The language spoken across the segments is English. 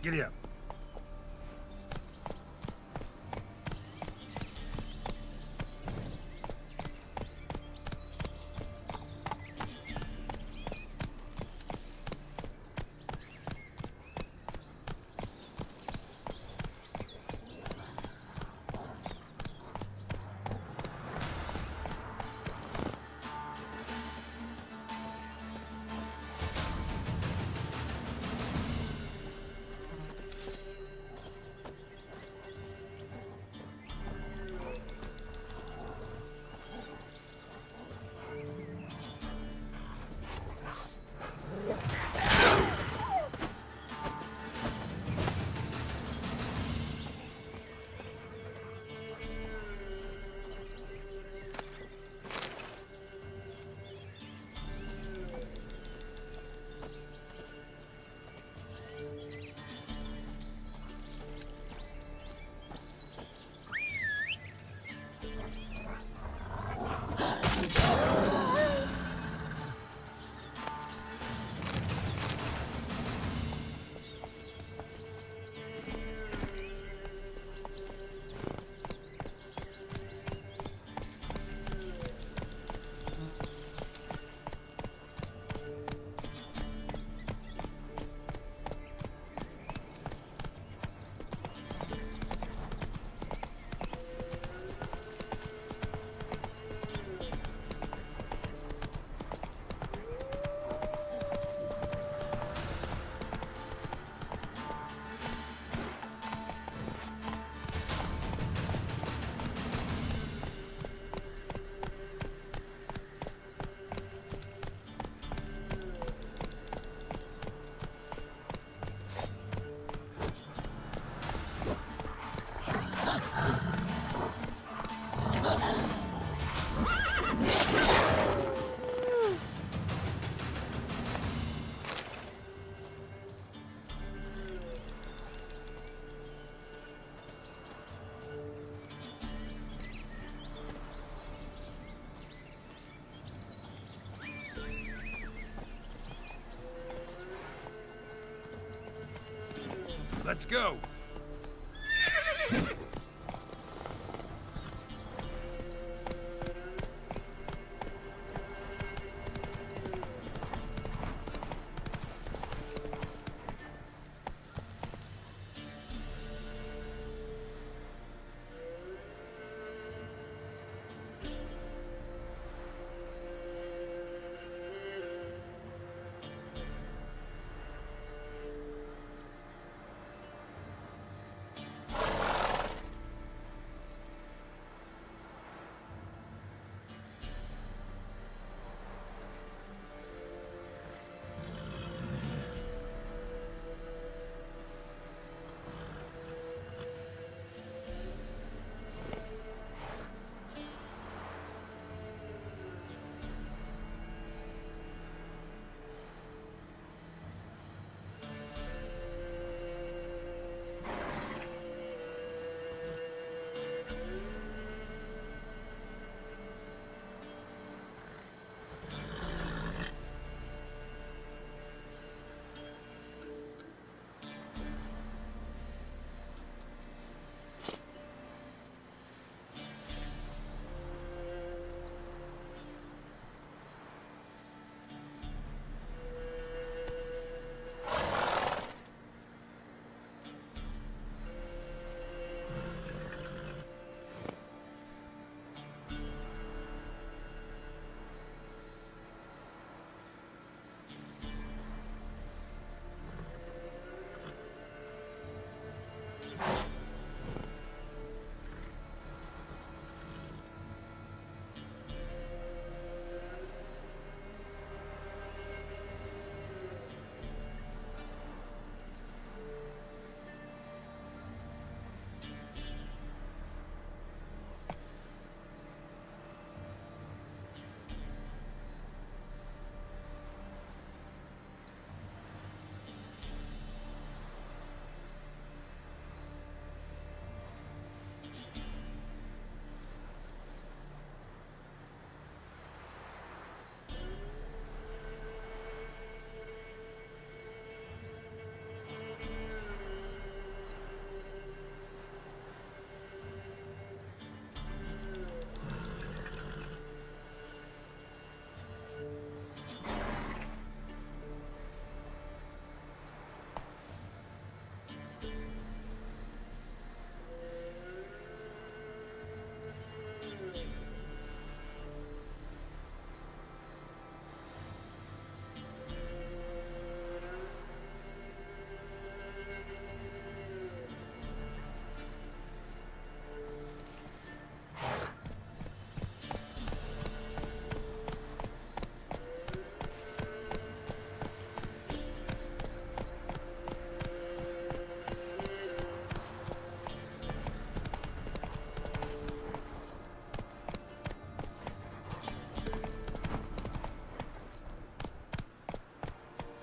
Giddy up. Let's go.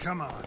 Come on.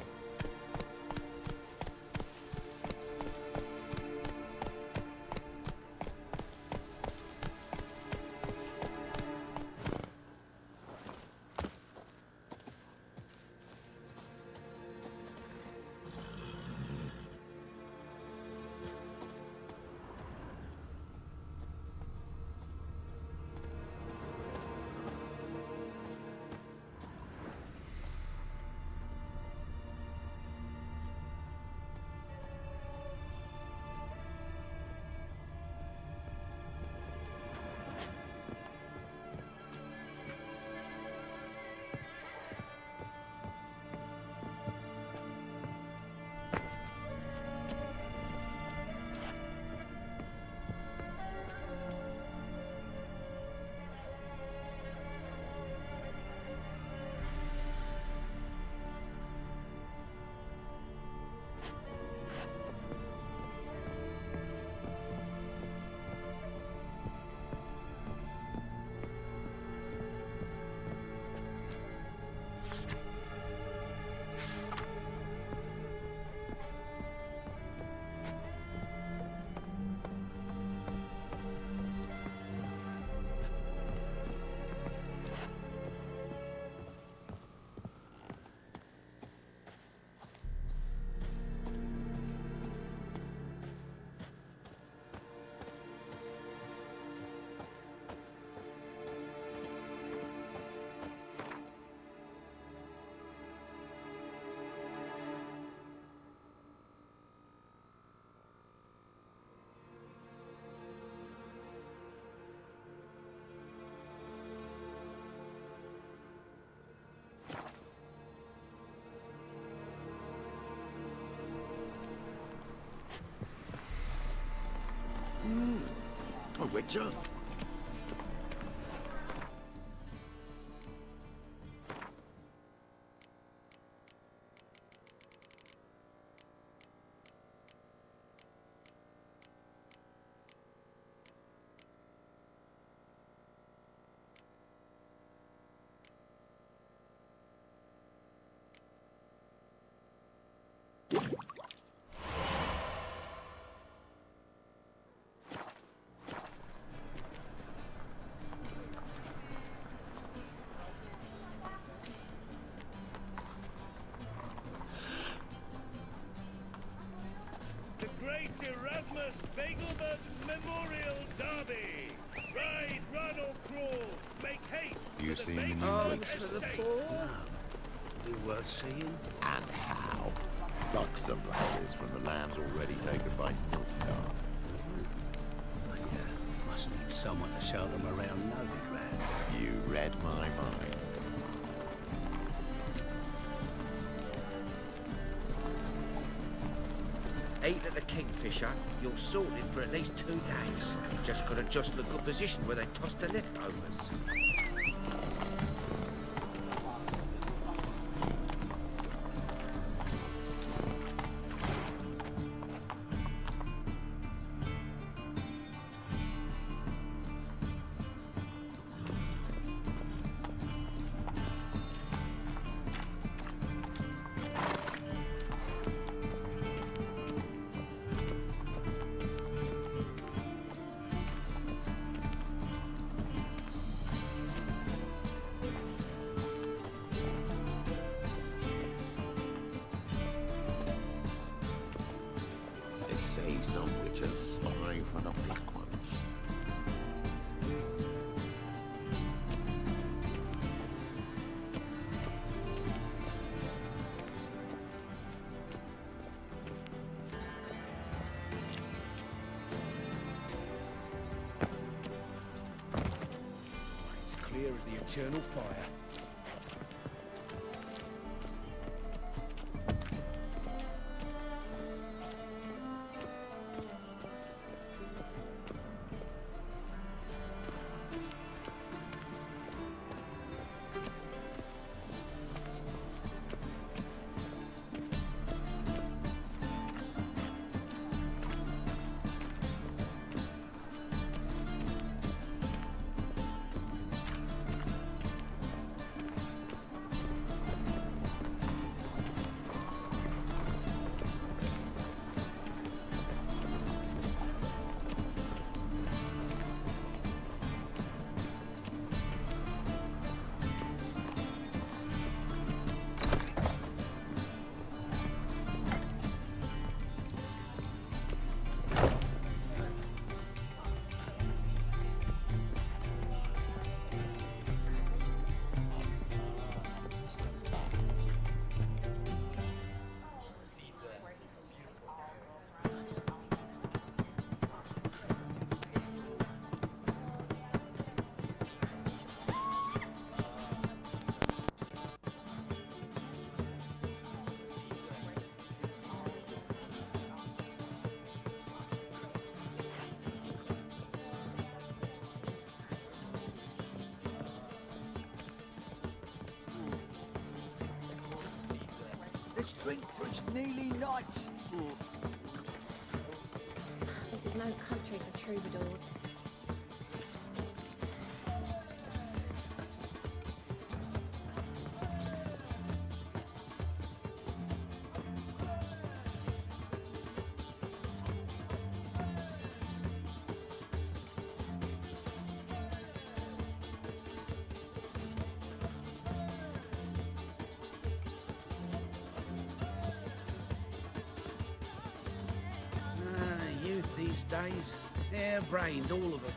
A witcher? The Great Erasmus Bagelbert Memorial Derby. Ride, run or crawl. Make haste. You seen the new Bagelbert weeks for the Estate. poor. Be worth seeing. And how? Buxom lasses from the lands already taken by Nilfgaard. They must need someone to show them around Novigrad. You read my mind. Eat at the Kingfisher, you're sorted for at least 2 days. Just got to jostle a good position where they toss the leftovers. They say some witches spy for the black ones. It's clear as the eternal fire. drink for us nearly nights. This is no country for troubadours. Youth these days, hair-brained, all of them.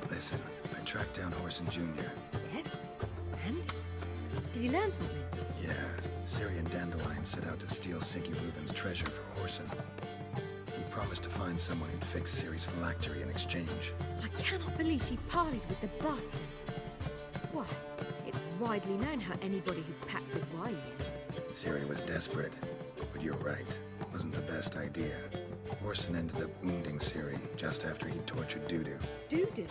Listen, I tracked down Horson Jr. Yes? And? Did you learn something? Yeah, Syrian Dandelion set out to steal Siggy Rubin's treasure for Horson. He promised to find someone who'd fix Ciri's phylactery in exchange. I cannot believe she parleyed with the bastard. Why, it's widely known how anybody who packs with Wiley ends. Ciri was desperate, but you're right. Wasn't the best idea. Horson ended up wounding Ciri just after he'd tortured Dudu. Dudu?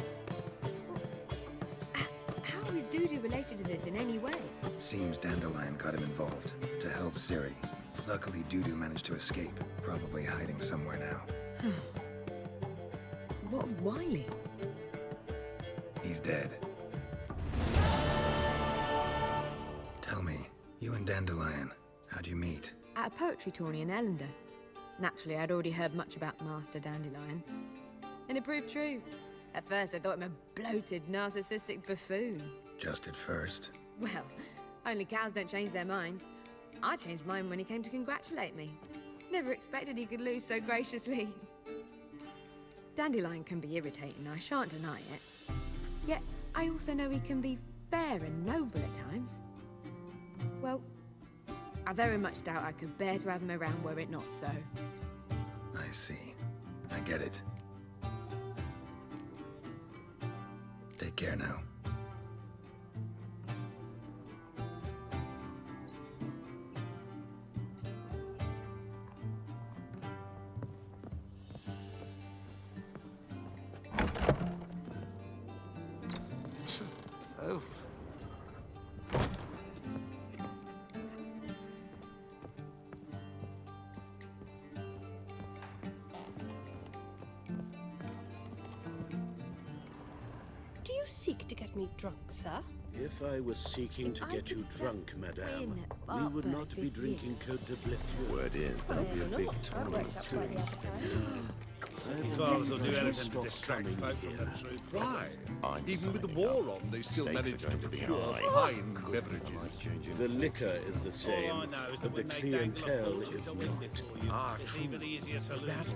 How is Dudu related to this in any way? Seems Dandelion got him involved to help Ciri. Luckily, Dudu managed to escape, probably hiding somewhere now. What of Wiley? He's dead. Tell me, you and Dandelion, how'd you meet? At a poetry tourney in Ellender. Naturally, I'd already heard much about Master Dandelion. And it proved true. At first, I thought him a bloated, narcissistic buffoon. Just at first. Well, only cows don't change their minds. I changed mine when he came to congratulate me. Never expected he could lose so graciously. Dandelion can be irritating, I shan't deny it. Yet, I also know he can be fair and noble at times. Well, I very much doubt I could bear to have him around were it not so. I see. I get it. Take care now. Oh. Do you seek to get me drunk, sir? If I was seeking to I get you could just drunk, madame, win at we would Barber not be this drinking Côte de Blessure. Word is, there'll be a Well, big not. That tournament works out soon. quite the appetite. Fathers will do anything to Stop distract coming folk from here. the true Why? problems. Even with the signing war up. on, they still Stakes are manage to going to be procure high. fine beverages. The liquor is the same, All I know is but that the when they dangle a clientele fortune is to win not. before you, it's even easier to lose.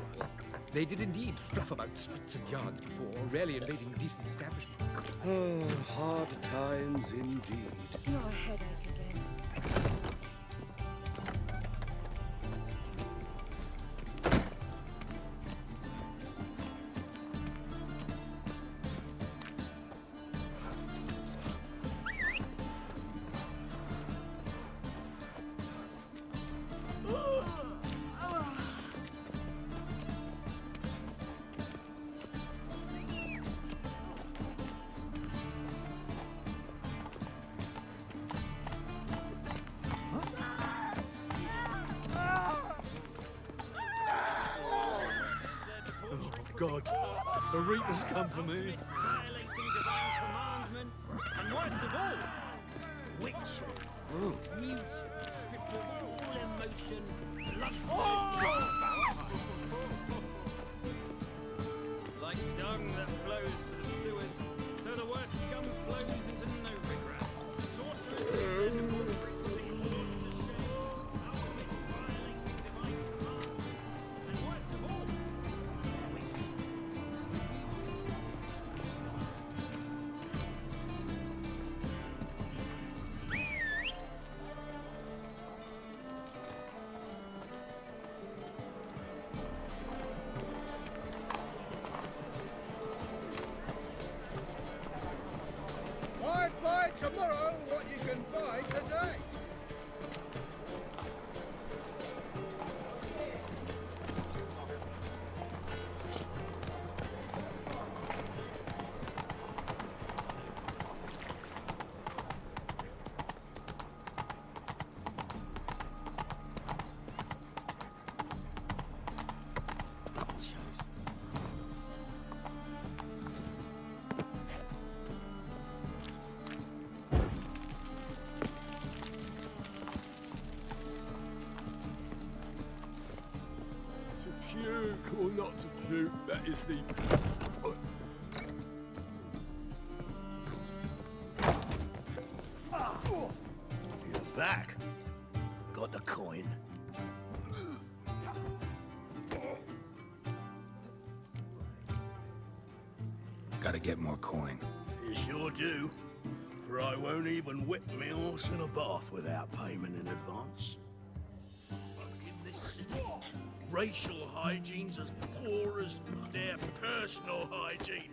They did indeed fluff about streets and yards before, rarely invading decent establishments. Oh, hard times indeed. Not a headache again. God, the Reapers come for me. Violating divine commandments, and worst of all, witches. Mutants stripped of all emotion, bloodthirsty vampires. Like dung that flows to the sewers, so the worst scum flows into Novigrad. Sorcerers use their debauchery to bring wars to shame. Alchemists violating divine commandments, and worst of all, witches. Buy tomorrow what you can buy today. To puke or not to puke, that is the... You're back. Got the coin. Gotta get more coin. You sure do. For I won't even whip me horse in a bath without payment in advance. In this city, racial hygiene's as poor as their personal hygiene.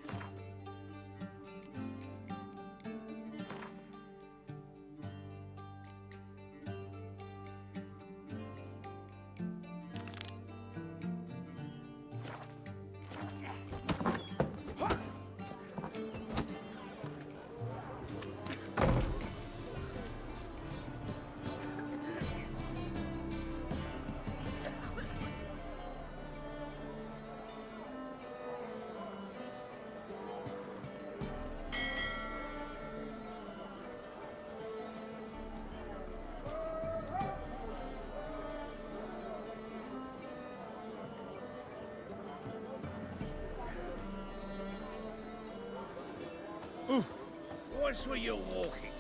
Watch where you're walking.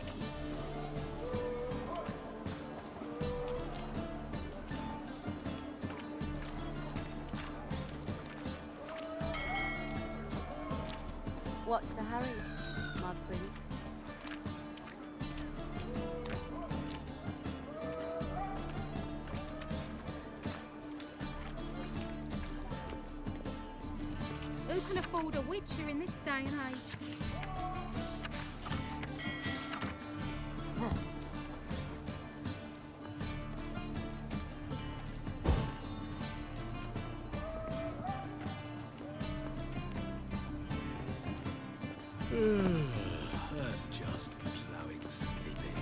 What's the hurry, my pretty? Who can afford a witcher in this day and age? Just ploughing sleepy.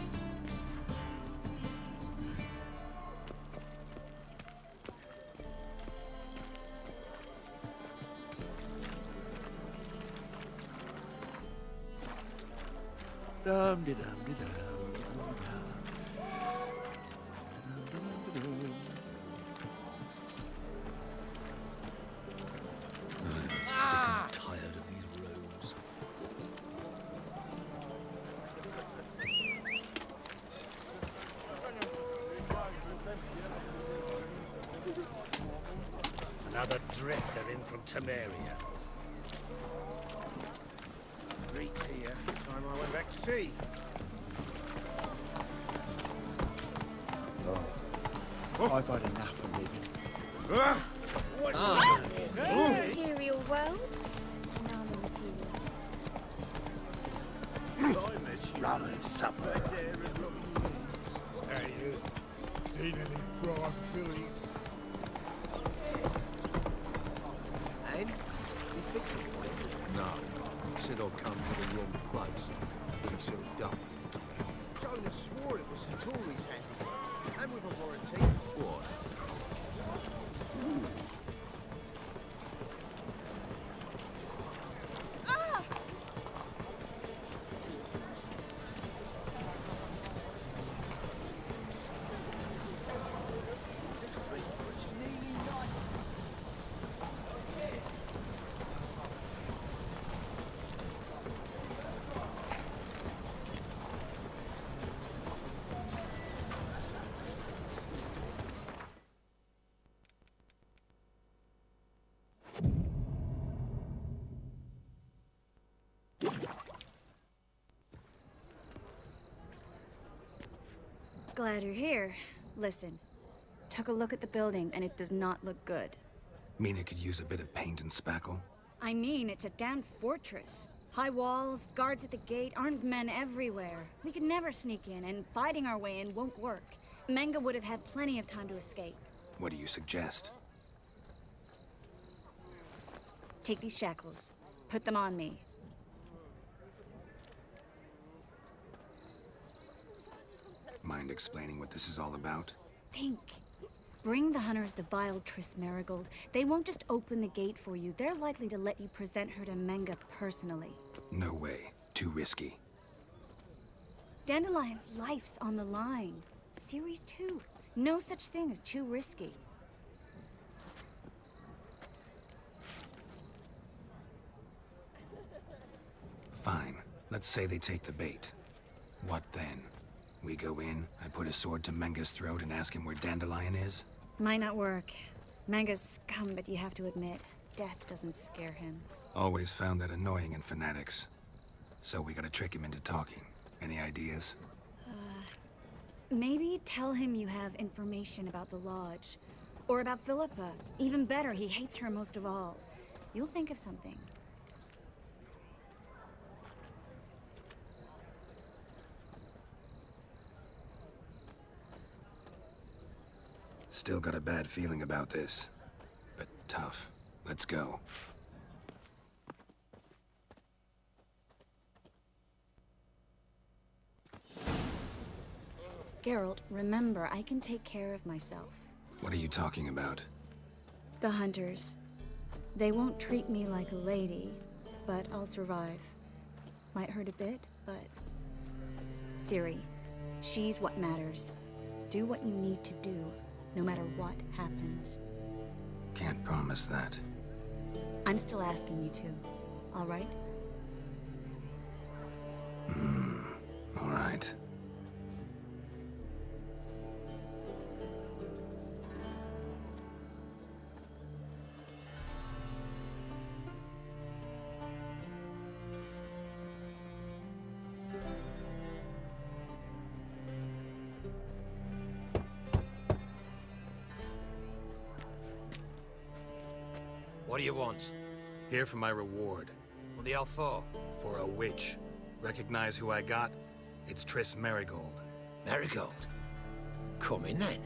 Dum-de-dum-de-dum. I'm sick and tired of these roads. Another drifter in from Temeria. Greeks here. Time I went back to sea. I've had enough of living. What's Material world? And I'm a material. rum and supper? Hey, you seen any prime filly? And? You fix it for you? No. Said I'd come to the wrong place. Didn't sell dumplings. Jonas swore it was Hattori's handiwork, and with a warranty. What? Glad you're here. Listen, took a look at the building and it does not look good. Mean it could use a bit of paint and spackle? I mean, it's a damn fortress. High walls, guards at the gate, armed men everywhere. We could never sneak in, and fighting our way in won't work. Menga would have had plenty of time to escape. What do you suggest? Take these shackles. Put them on me. Mind explaining what this is all about? Think. Bring the hunters the vile Triss Marigold. They won't just open the gate for you. They're likely to let you present her to Menga personally. No way. Too risky. Dandelion's life's on the line. Series 2. No such thing as too risky. Fine. Let's say they take the bait. What then? We go in, I put a sword to Menga's throat and ask him where Dandelion is? Might not work. Menga's scum, but you have to admit, death doesn't scare him. Always found that annoying in fanatics. So we gotta trick him into talking. Any ideas? Maybe tell him you have information about the Lodge. Or about Philippa. Even better, he hates her most of all. You'll think of something. Still got a bad feeling about this. But tough. Let's go. Geralt, remember, I can take care of myself. What are you talking about? The hunters. They won't treat me like a lady, but I'll survive. Might hurt a bit, but... Ciri, she's what matters. Do what you need to do, no matter what happens. Can't promise that. I'm still asking you to, all right? All right. What do you want? Here for my reward. What the hell for? For a witch. Recognize who I got? It's Triss Marigold. Marigold? Come in then.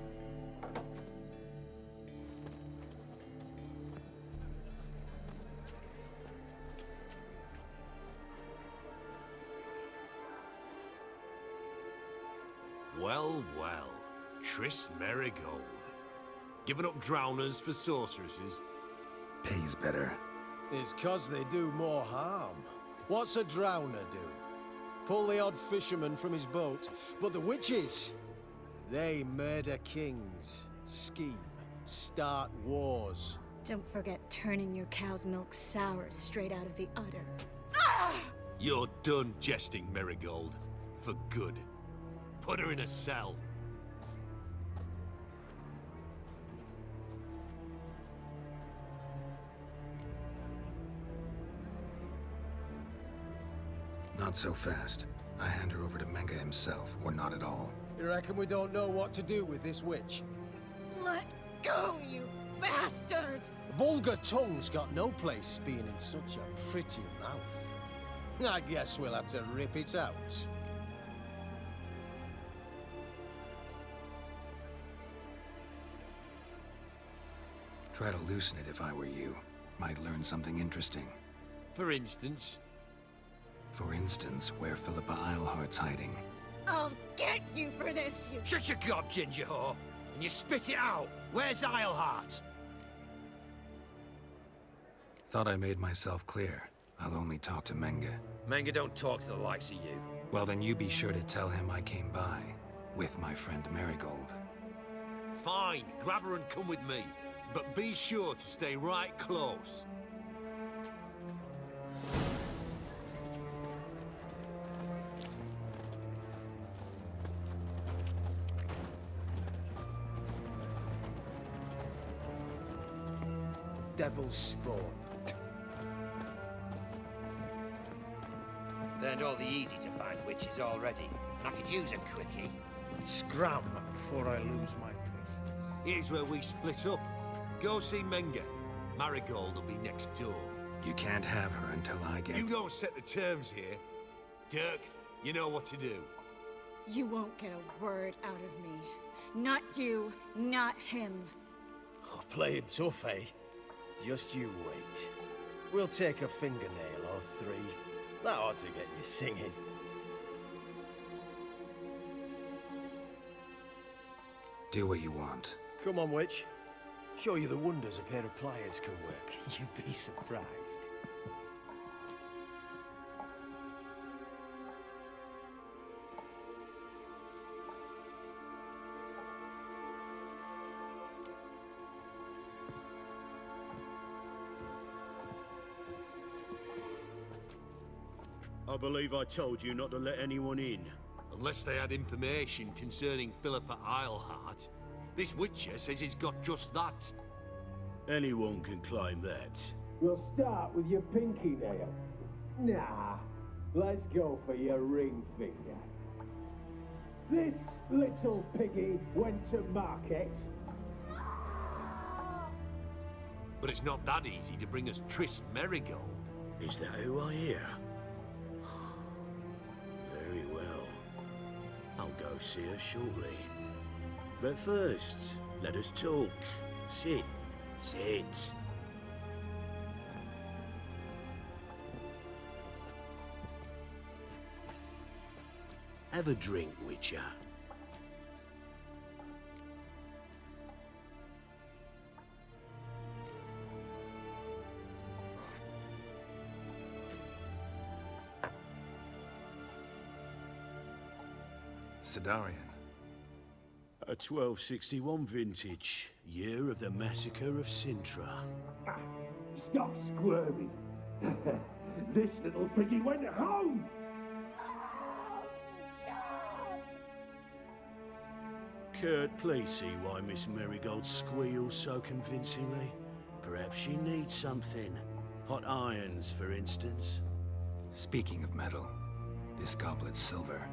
Well, well. Triss Marigold. Giving up drowners for sorceresses? Pays better. It's 'cause they do more harm. What's a drowner do? Pull the odd fisherman from his boat. But the witches, they murder kings, scheme, start wars. Don't forget turning your cow's milk sour straight out of the udder. You're done jesting, Marigold. For good. Put her in a cell. Not so fast. I hand her over to Menga himself, or not at all. You reckon we don't know what to do with this witch? Let go, you bastard! Vulgar tongue's got no place being in such a pretty mouth. I guess we'll have to rip it out. Try to loosen it if I were you. Might learn something interesting. For instance? For instance, where Philippa Eilhart's hiding. I'll get you for this, you... Shut your gob, ginger whore! And you spit it out! Where's Eilhart? Thought I made myself clear. I'll only talk to Menga. Menga don't talk to the likes of you. Well, then you be sure to tell him I came by. With my friend Marigold. Fine, grab her and come with me. But be sure to stay right close. Devil's spawn. Learned all the easy-to-find witches already, and I could use a quickie. Scram before I lose my patience. Here's where we split up. Go see Menga. Marigold will be next door. You can't have her until I get... You don't set the terms here. Dirk, you know what to do. You won't get a word out of me. Not you, not him. Oh, playing tough, eh? Just you wait. We'll take a fingernail or three. That ought to get you singing. Do what you want. Come on, witch. Show you the wonders a pair of pliers can work. You'd be surprised. I believe I told you not to let anyone in. Unless they had information concerning Philippa Eilhart. This Witcher says he's got just that. Anyone can claim that. We'll start with your pinky nail. Nah, let's go for your ring finger. This little piggy went to market. But it's not that easy to bring us Triss Merigold. Is that who I hear? Very well. I'll go see her shortly. But first, let us talk. Sit. Sit. Have a drink, Witcher. Sidarian. A 1261 vintage, year of the massacre of Sintra. Stop squirming. This little piggy went home. Kurt, please see why Miss Merigold squeals so convincingly. Perhaps she needs something. Hot irons, for instance. Speaking of metal, this goblet's silver.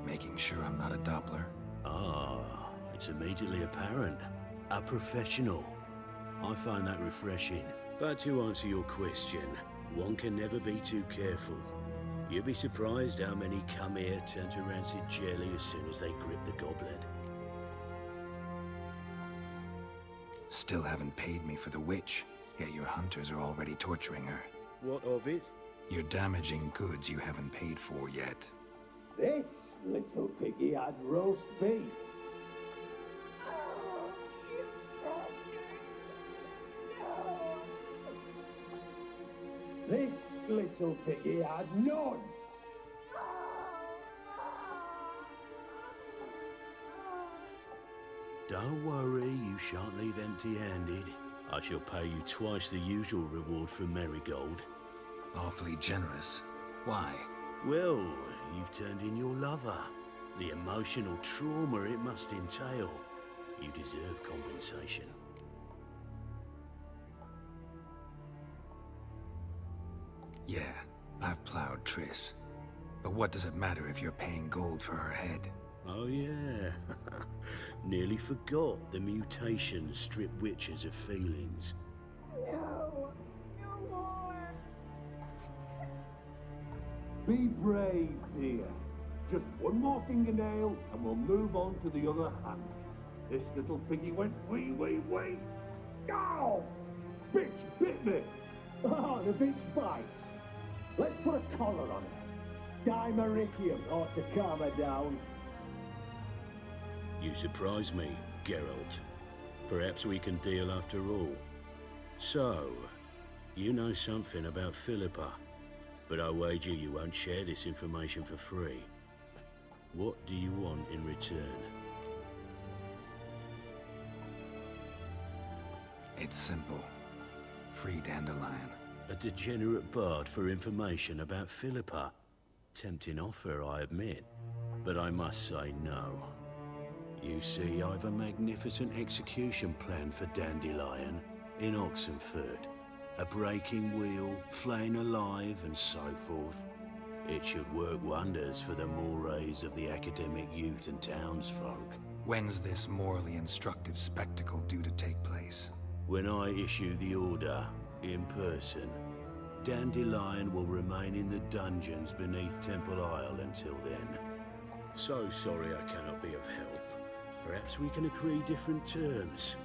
Making sure I'm not a Doppler. Ah, it's immediately apparent. A professional. I find that refreshing. But to answer your question, one can never be too careful. You'd be surprised how many come here turn to rancid jelly as soon as they grip the goblet. Still haven't paid me for the witch, yet your hunters are already torturing her. What of it? You're damaging goods you haven't paid for yet. This little piggy had roast beef. This little piggy had none. Don't worry, you shan't leave empty-handed. I shall pay you twice the usual reward for Merigold. Awfully generous. Why? Well, you've turned in your lover. The emotional trauma it must entail. You deserve compensation. Yeah, I've plowed Triss. But what does it matter if you're paying gold for her head? Oh yeah. Nearly forgot the mutations strip witches of feelings. No, no more. Be brave, dear. Just one more fingernail and we'll move on to the other hand. This little piggy went wee. Ow! Bitch bit me. Oh, the bitch bites. Let's put a collar on her. Dimeritium ought to calm her down. You surprise me, Geralt. Perhaps we can deal after all. So, you know something about Philippa, but I wager you won't share this information for free. What do you want in return? It's simple. Free Dandelion. A degenerate bard for information about Philippa. Tempting offer, I admit, but I must say no. You see, I've a magnificent execution plan for Dandelion in Oxenford. A breaking wheel, flaying alive, and so forth. It should work wonders for the mores of the academic youth and townsfolk. When's this morally instructive spectacle due to take place? When I issue the order, in person, Dandelion will remain in the dungeons beneath Temple Isle until then. So sorry I cannot be of help. Perhaps we can agree different terms.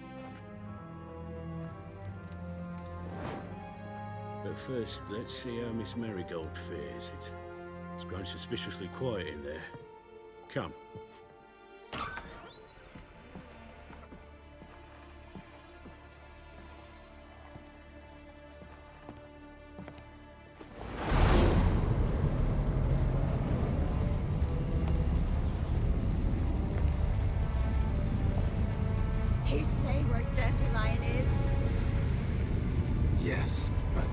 But first, let's see how Miss Marigold fares. It's grown suspiciously quiet in there. Come. He say where Dandelion is? Yes, but...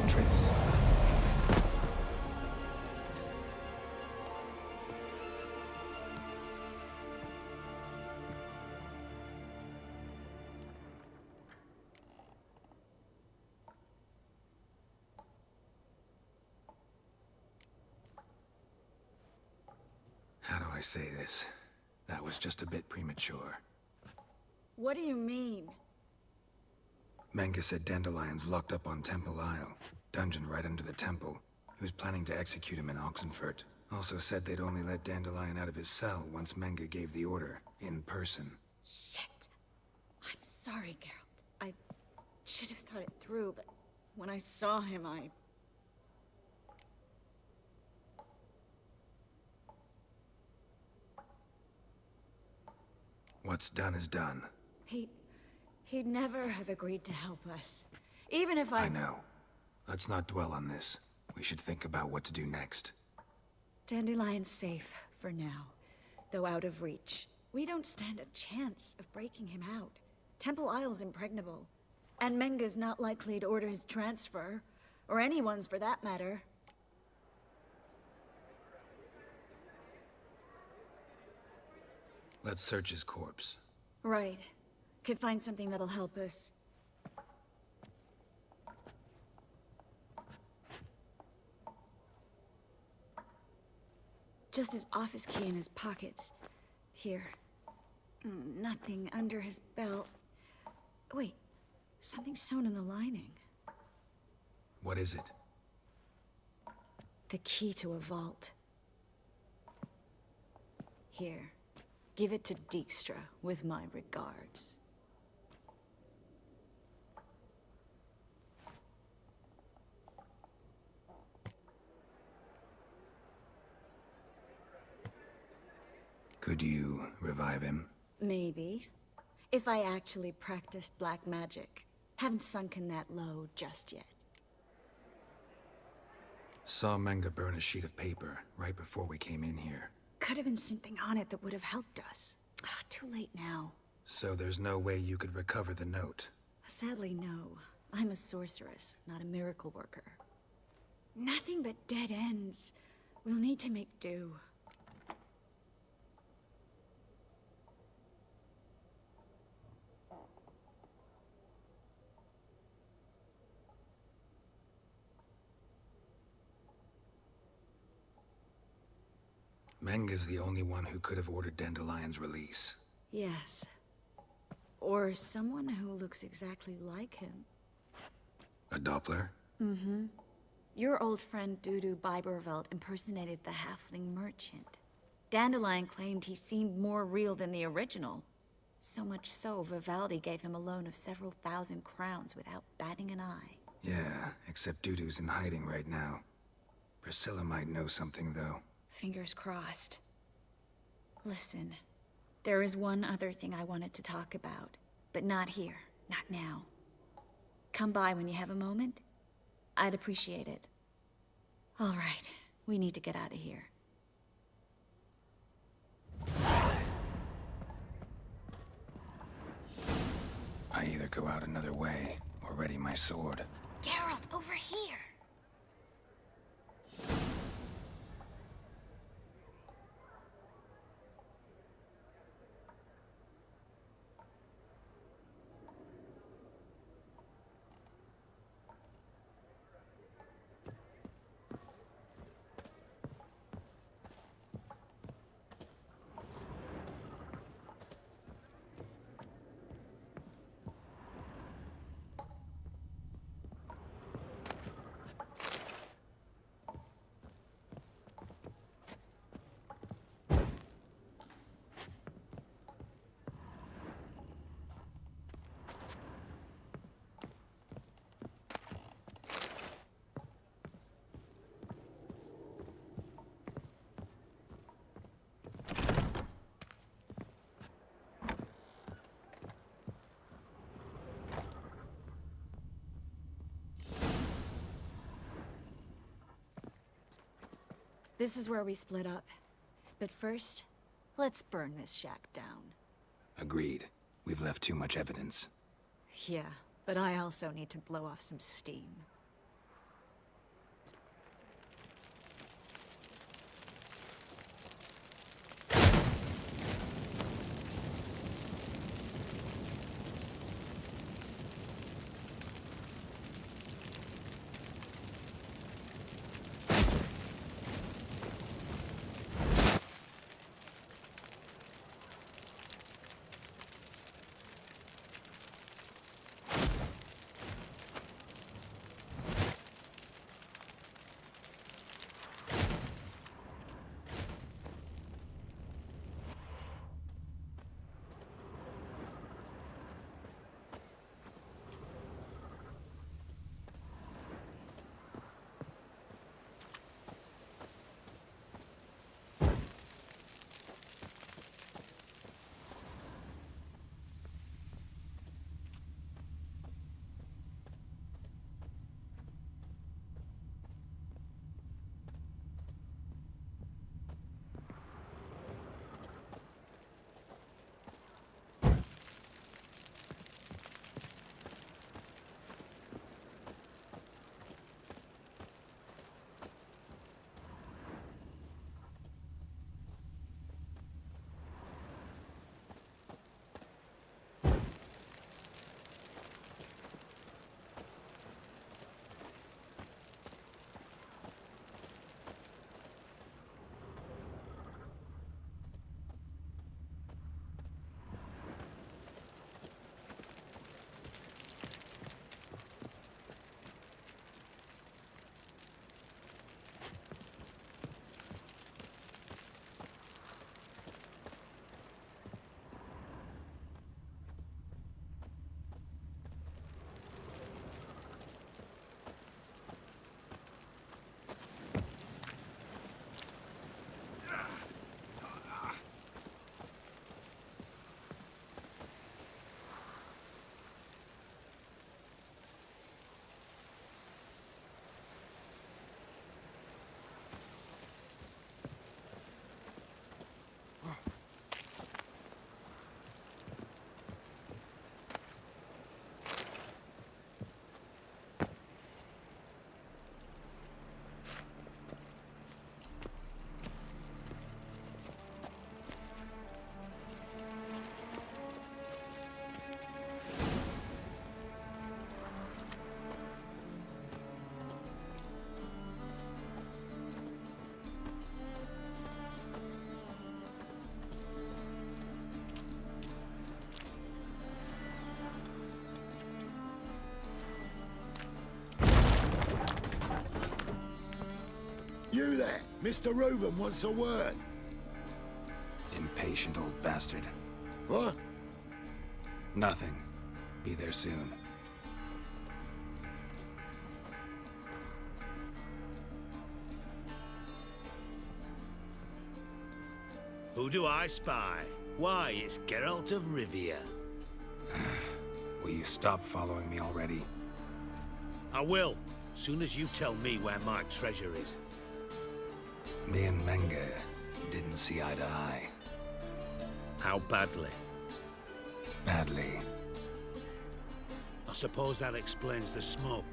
Triss. How do I say this? That was just a bit premature. What do you mean? Menga said Dandelion's locked up on Temple Isle, dungeon right under the temple. He was planning to execute him in Oxenfurt. Also said they'd only let Dandelion out of his cell once Menga gave the order, in person. Shit. I'm sorry, Geralt. I should have thought it through, but when I saw him, What's done is done. He'd never have agreed to help us. Even if I know. Let's not dwell on this. We should think about what to do next. Dandelion's safe for now, though out of reach. We don't stand a chance of breaking him out. Temple Isle's impregnable, and Menga's not likely to order his transfer, or anyone's for that matter. Let's search his corpse. Right. Could find something that'll help us. Just his office key in his pockets. Here. Nothing under his belt. Wait, something sewn in the lining. What is it? The key to a vault. Here. Give it to Dijkstra with my regards. Could you revive him? Maybe. If I actually practiced black magic. Haven't sunken that low just yet. Saw Menga burn a sheet of paper right before we came in here. Could have been something on it that would have helped us. Too late now. So there's no way you could recover the note? Sadly, no. I'm a sorceress, not a miracle worker. Nothing but dead ends. We'll need to make do. Menga's the only one who could have ordered Dandelion's release. Yes. Or someone who looks exactly like him. A Doppler? Mm-hmm. Your old friend Dudu Biberveld impersonated the halfling merchant. Dandelion claimed he seemed more real than the original. So much so, Vivaldi gave him a loan of several thousand crowns without batting an eye. Yeah, except Dudu's in hiding right now. Priscilla might know something, though. Fingers crossed. Listen, there is one other thing I wanted to talk about, but not here, not now. Come by when you have a moment. I'd appreciate it. All right, we need to get out of here. I either go out another way or ready my sword. Geralt, over here! This is where we split up. But first, let's burn this shack down. Agreed. We've left too much evidence. Yeah, but I also need to blow off some steam. You there! Mr. Reuben wants a word. Impatient old bastard. What? Nothing. Be there soon. Who do I spy? Why, it's Geralt of Rivia. Will you stop following me already? I will, soon as you tell me where my treasure is. Me and Menge didn't see eye to eye. How badly? Badly. I suppose that explains the smoke.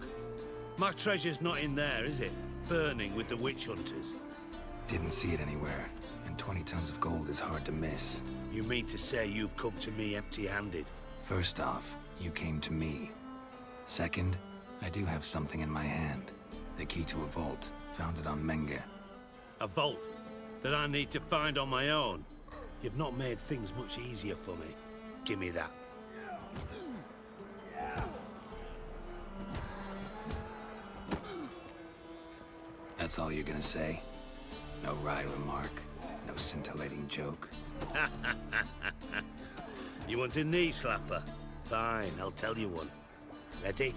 My treasure's not in there, is it? Burning with the witch hunters. Didn't see it anywhere, and 20 tons of gold is hard to miss. You mean to say you've come to me empty-handed? First off, you came to me. Second, I do have something in my hand. The key to a vault, found it on Menge. A vault that I need to find on my own? You've not made things much easier for me. Give me that. That's all you're gonna say? No wry remark, no scintillating joke. You want a knee slapper? Fine, I'll tell you one. Ready?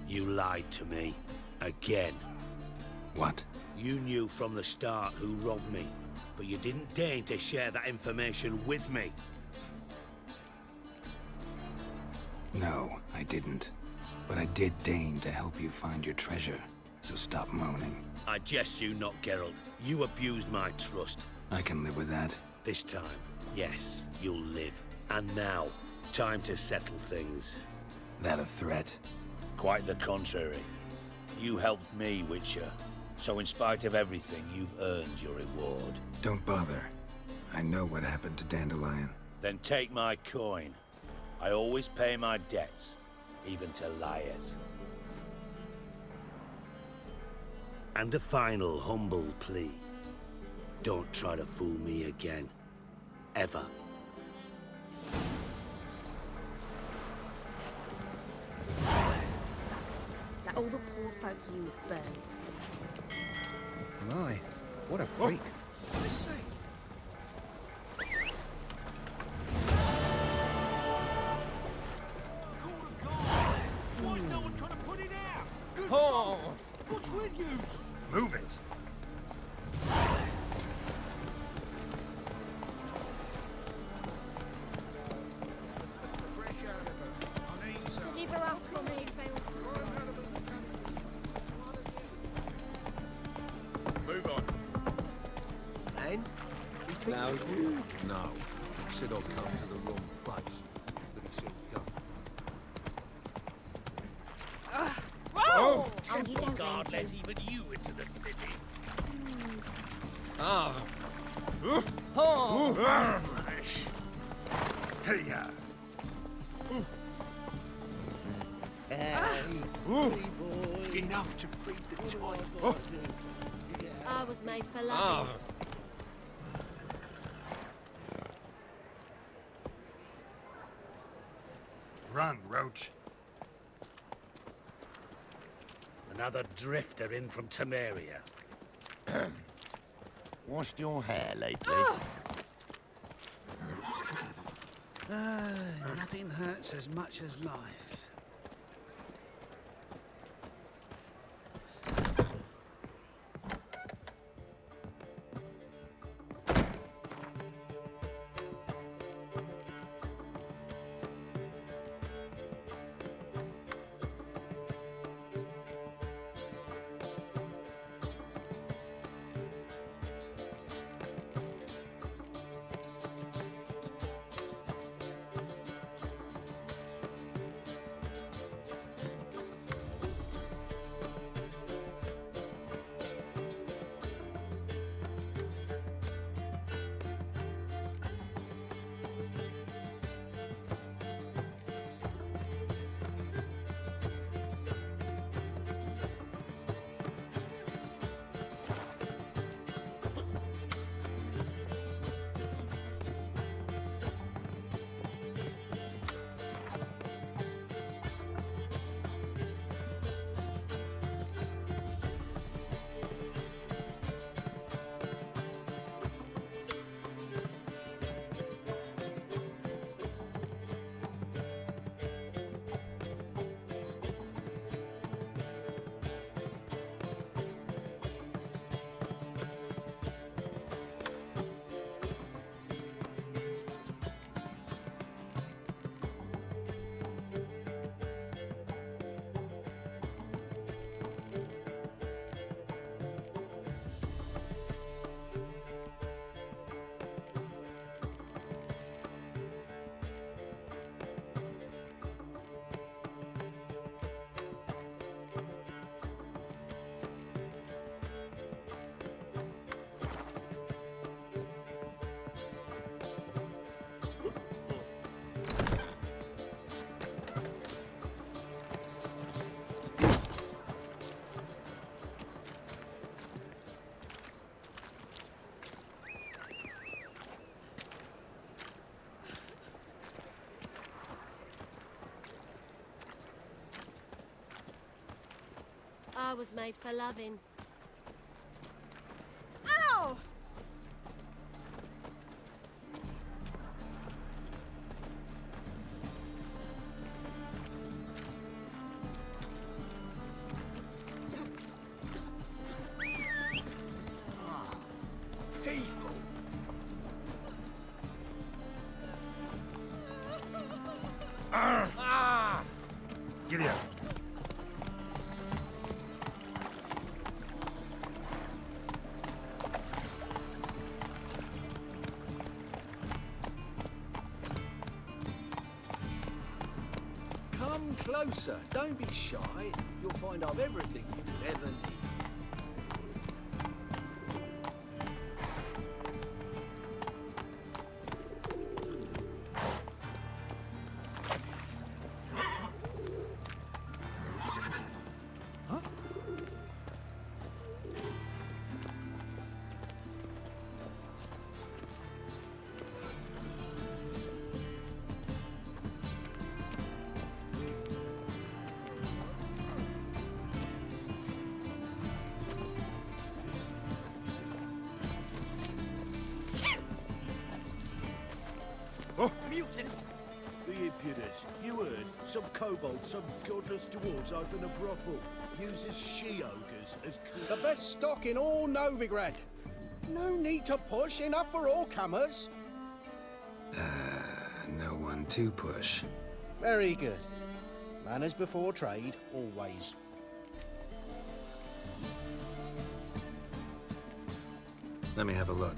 You lied to me. Again. What? You knew from the start who robbed me, but you didn't deign to share that information with me. No, I didn't. But I did deign to help you find your treasure, so stop moaning. I jest you not, Geralt. You abused my trust. I can live with that. This time, yes, you'll live. And now, time to settle things. That a threat? Quite the contrary. You helped me, Witcher. So in spite of everything, you've earned your reward. Don't bother. I know what happened to Dandelion. Then take my coin. I always pay my debts, even to liars. And a final humble plea. Don't try to fool me again. Ever. Like all the poor folk you've burned. My, what a freak. I say. Call the guard. Why is no one trying to put it out? Good Oh. God. What's with yous? Move it. Keep her up for me, Phil. Move on. Then? He thinks Now it's you. No. Said I'd come to the wrong place. But he said go. Oh, you don't God mean let to. even you into the city. Ah. Hey-ya. Enough to feed the toilets. I was made for loving. Ah. Run, Roach. Another drifter in from Temeria. Washed your hair lately? Nothing hurts as much as life. I was made for loving. Ow! People. Get out. closer. Don't be shy. You'll find I've everything you could ever need. Mutant! The impudence. You heard? Some kobold, some godless dwarves open a brothel. Uses she-ogres as... The best stock in all Novigrad. No need to push, enough for all comers. No one to push. Very good. Manners before trade, always. Let me have a look.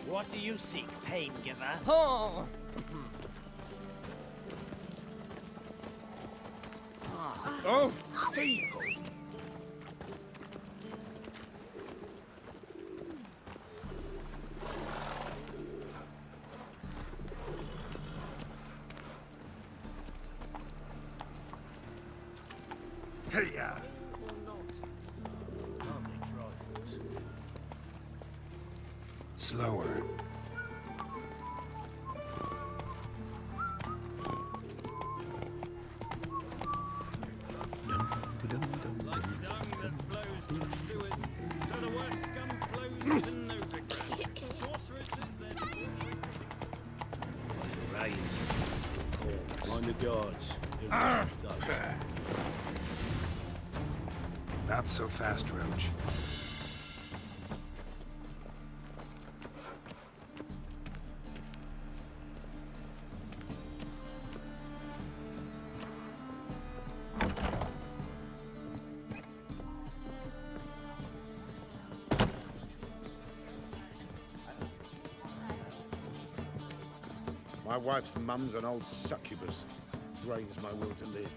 What do you seek, pain giver? Oh. Oh, people! Hey-ya! Slower. Like dung that flows to the sewers, so the worst scum flows into Novigrad. Sorceresses, then... Rains. Mind the guards. Thugs. Not so fast, Roach. My wife's mum's an old succubus. Drains my will to live.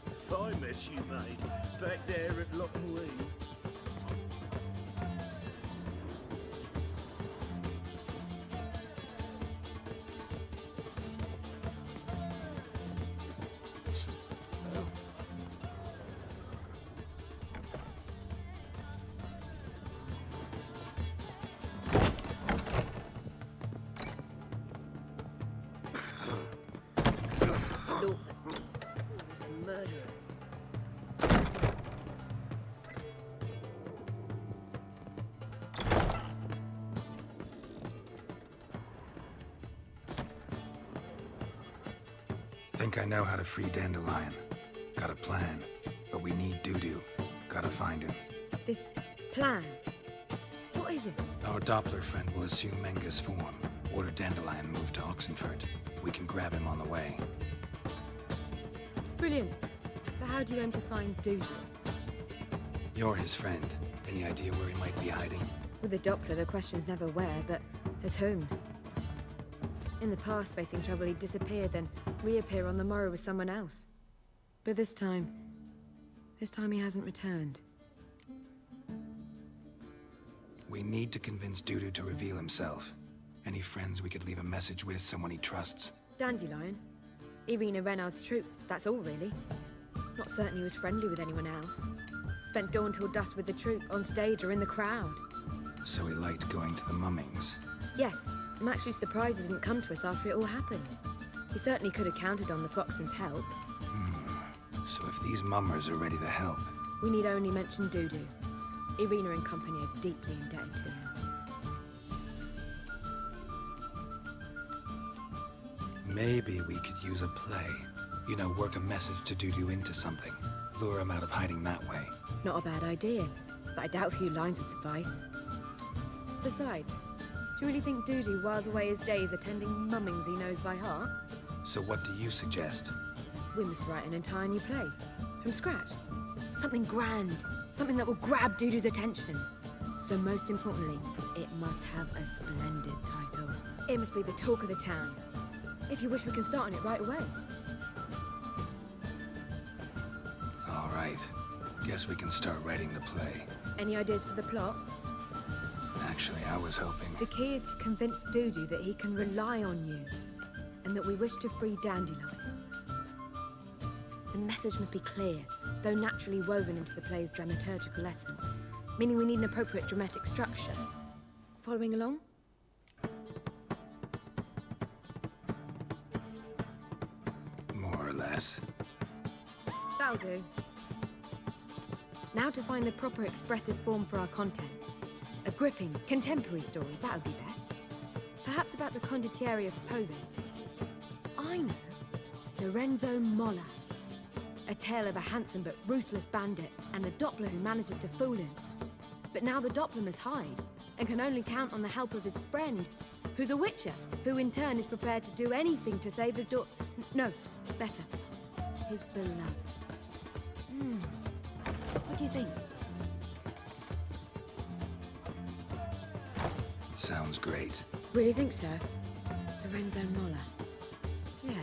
If I met you, mate, back there at Loch Lee. Look, these murderers. Think I know how to free Dandelion. Got a plan, but we need Dudu. Gotta find him. This plan? What is it? Our Doppler friend will assume Menga's form. Order Dandelion moved to Oxenfurt. We can grab him on the way. Brilliant. But how do you aim to find Dudu? You're his friend. Any idea where he might be hiding? With the Doppler, the question's never where, but as whom. In the past, facing trouble, he'd disappear, then reappear on the morrow with someone else. But this time he hasn't returned. We need to convince Dudu to reveal himself. Any friends we could leave a message with, someone he trusts? Dandelion? Irina Renard's troop, that's all really. Not certain he was friendly with anyone else. Spent dawn till dusk with the troop, on stage or in the crowd. So he liked going to the mummings. Yes, I'm actually surprised he didn't come to us after it all happened. He certainly could have counted on the Foxton's help. So if these mummers are ready to help... We need only mention Dudu. Irina and company are deeply indebted to him. Maybe we could use a play. You know, work a message to Dudu into something. Lure him out of hiding that way. Not a bad idea, but I doubt a few lines would suffice. Besides, do you really think Dudu whiles away his days attending mummings he knows by heart? So what do you suggest? We must write an entire new play. From scratch. Something grand. Something that will grab Dudu's attention. So most importantly, it must have a splendid title. It must be the talk of the town. If you wish, we can start on it right away. All right. Guess we can start writing the play. Any ideas for the plot? Actually, I was hoping... The key is to convince Dudu that he can rely on you, and that we wish to free Dandelion. The message must be clear, though naturally woven into the play's dramaturgical essence, meaning we need an appropriate dramatic structure. Following along? More or less. That'll do. Now to find the proper expressive form for our content. A gripping, contemporary story, that would be best. Perhaps about the condottieri of Povis. I know. Lorenzo Molla. A tale of a handsome but ruthless bandit and the Doppler who manages to fool him. But now the Doppler must hide and can only count on the help of his friend, who's a witcher, who in turn is prepared to do anything to save his daughter. No, better, his beloved. What do you think? Sounds great. Really think so? Lorenzo Molla. Yeah.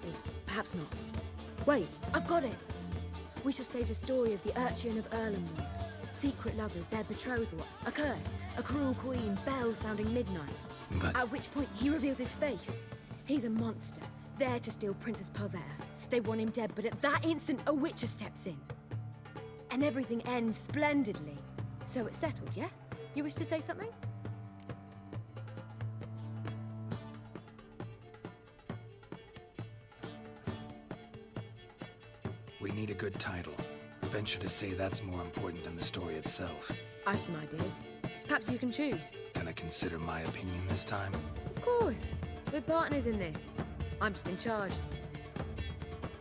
Or perhaps not. Wait, I've got it! We shall stage a story of the urchin of Erlenwood. Secret lovers, their betrothal, a curse, a cruel queen, bells sounding midnight. But... At which point he reveals his face. He's a monster, there to steal Princess Pavere. They want him dead, but at that instant a witcher steps in. And everything ends splendidly. So it's settled, yeah? You wish to say something? We need a good title. Venture to say that's more important than the story itself. I've some ideas. Perhaps you can choose. Gonna consider my opinion this time? Of course. We're partners in this. I'm just in charge.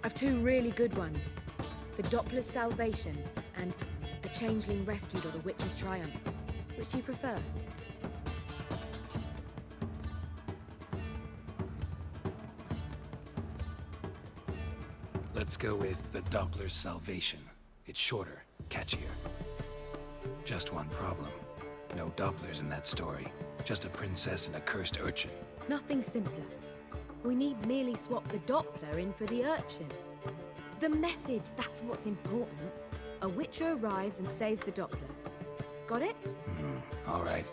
I've two really good ones. The Doppler's Salvation and A Changeling Rescued or the Witch's Triumph. Which do you prefer? Let's go with the Doppler's Salvation. It's shorter, catchier. Just one problem. No Dopplers in that story. Just a princess and a cursed urchin. Nothing simpler. We need merely swap the Doppler in for the urchin. The message, that's what's important. A witcher arrives and saves the Doppler. Got it? All right.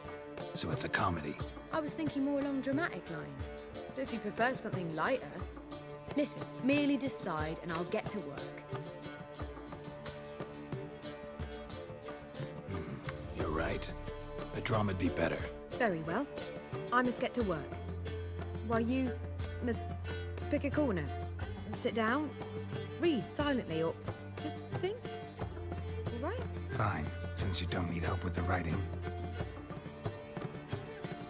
So it's a comedy. I was thinking more along dramatic lines. But if you prefer something lighter... Listen, merely decide and I'll get to work. You're right. A drama'd be better. Very well. I must get to work. While you must pick a corner. Sit down, read silently, or just think. All right? Fine, since you don't need help with the writing.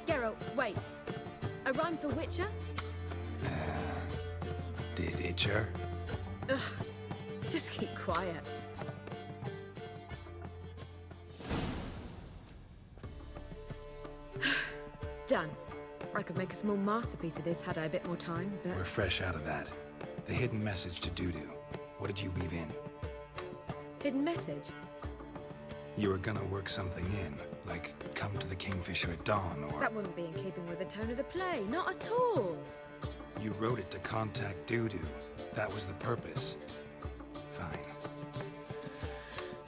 Geralt, wait. A rhyme for Witcher? Did Itcher? Ugh, just keep quiet. Done. I could make a small masterpiece of this had I a bit more time, but... We're fresh out of that. The hidden message to Dudu. What did you weave in? Hidden message? You were gonna work something in, like come to the Kingfisher at dawn, or... That wouldn't be in keeping with the tone of the play, not at all. You wrote it to contact Dudu. That was the purpose. Fine.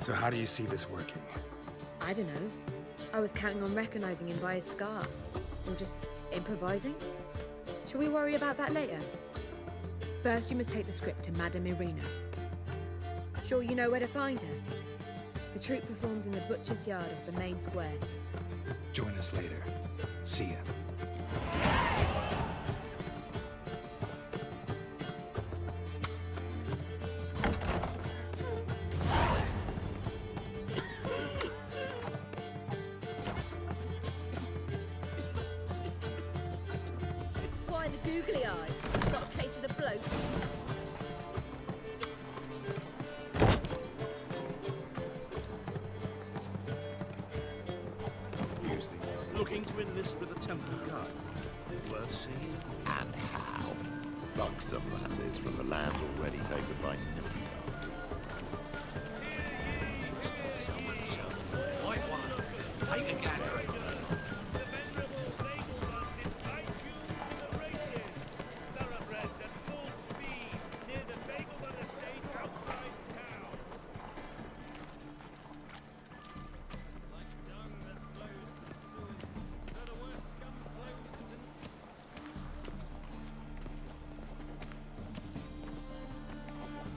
So how do you see this working? I don't know. I was counting on recognizing him by his scar. Or just improvising. Shall we worry about that later? First, you must take the script to Madame Irina. Sure you know where to find her? The troupe performs in the butcher's yard off the main square. Join us later. See ya. Why the googly eyes? Got a case of the bloat. Looking to enlist with the Temple Guard. Worth seeing. And how? Buxom lasses from the lands already taken by Nilfgaard. White one. Take a gander.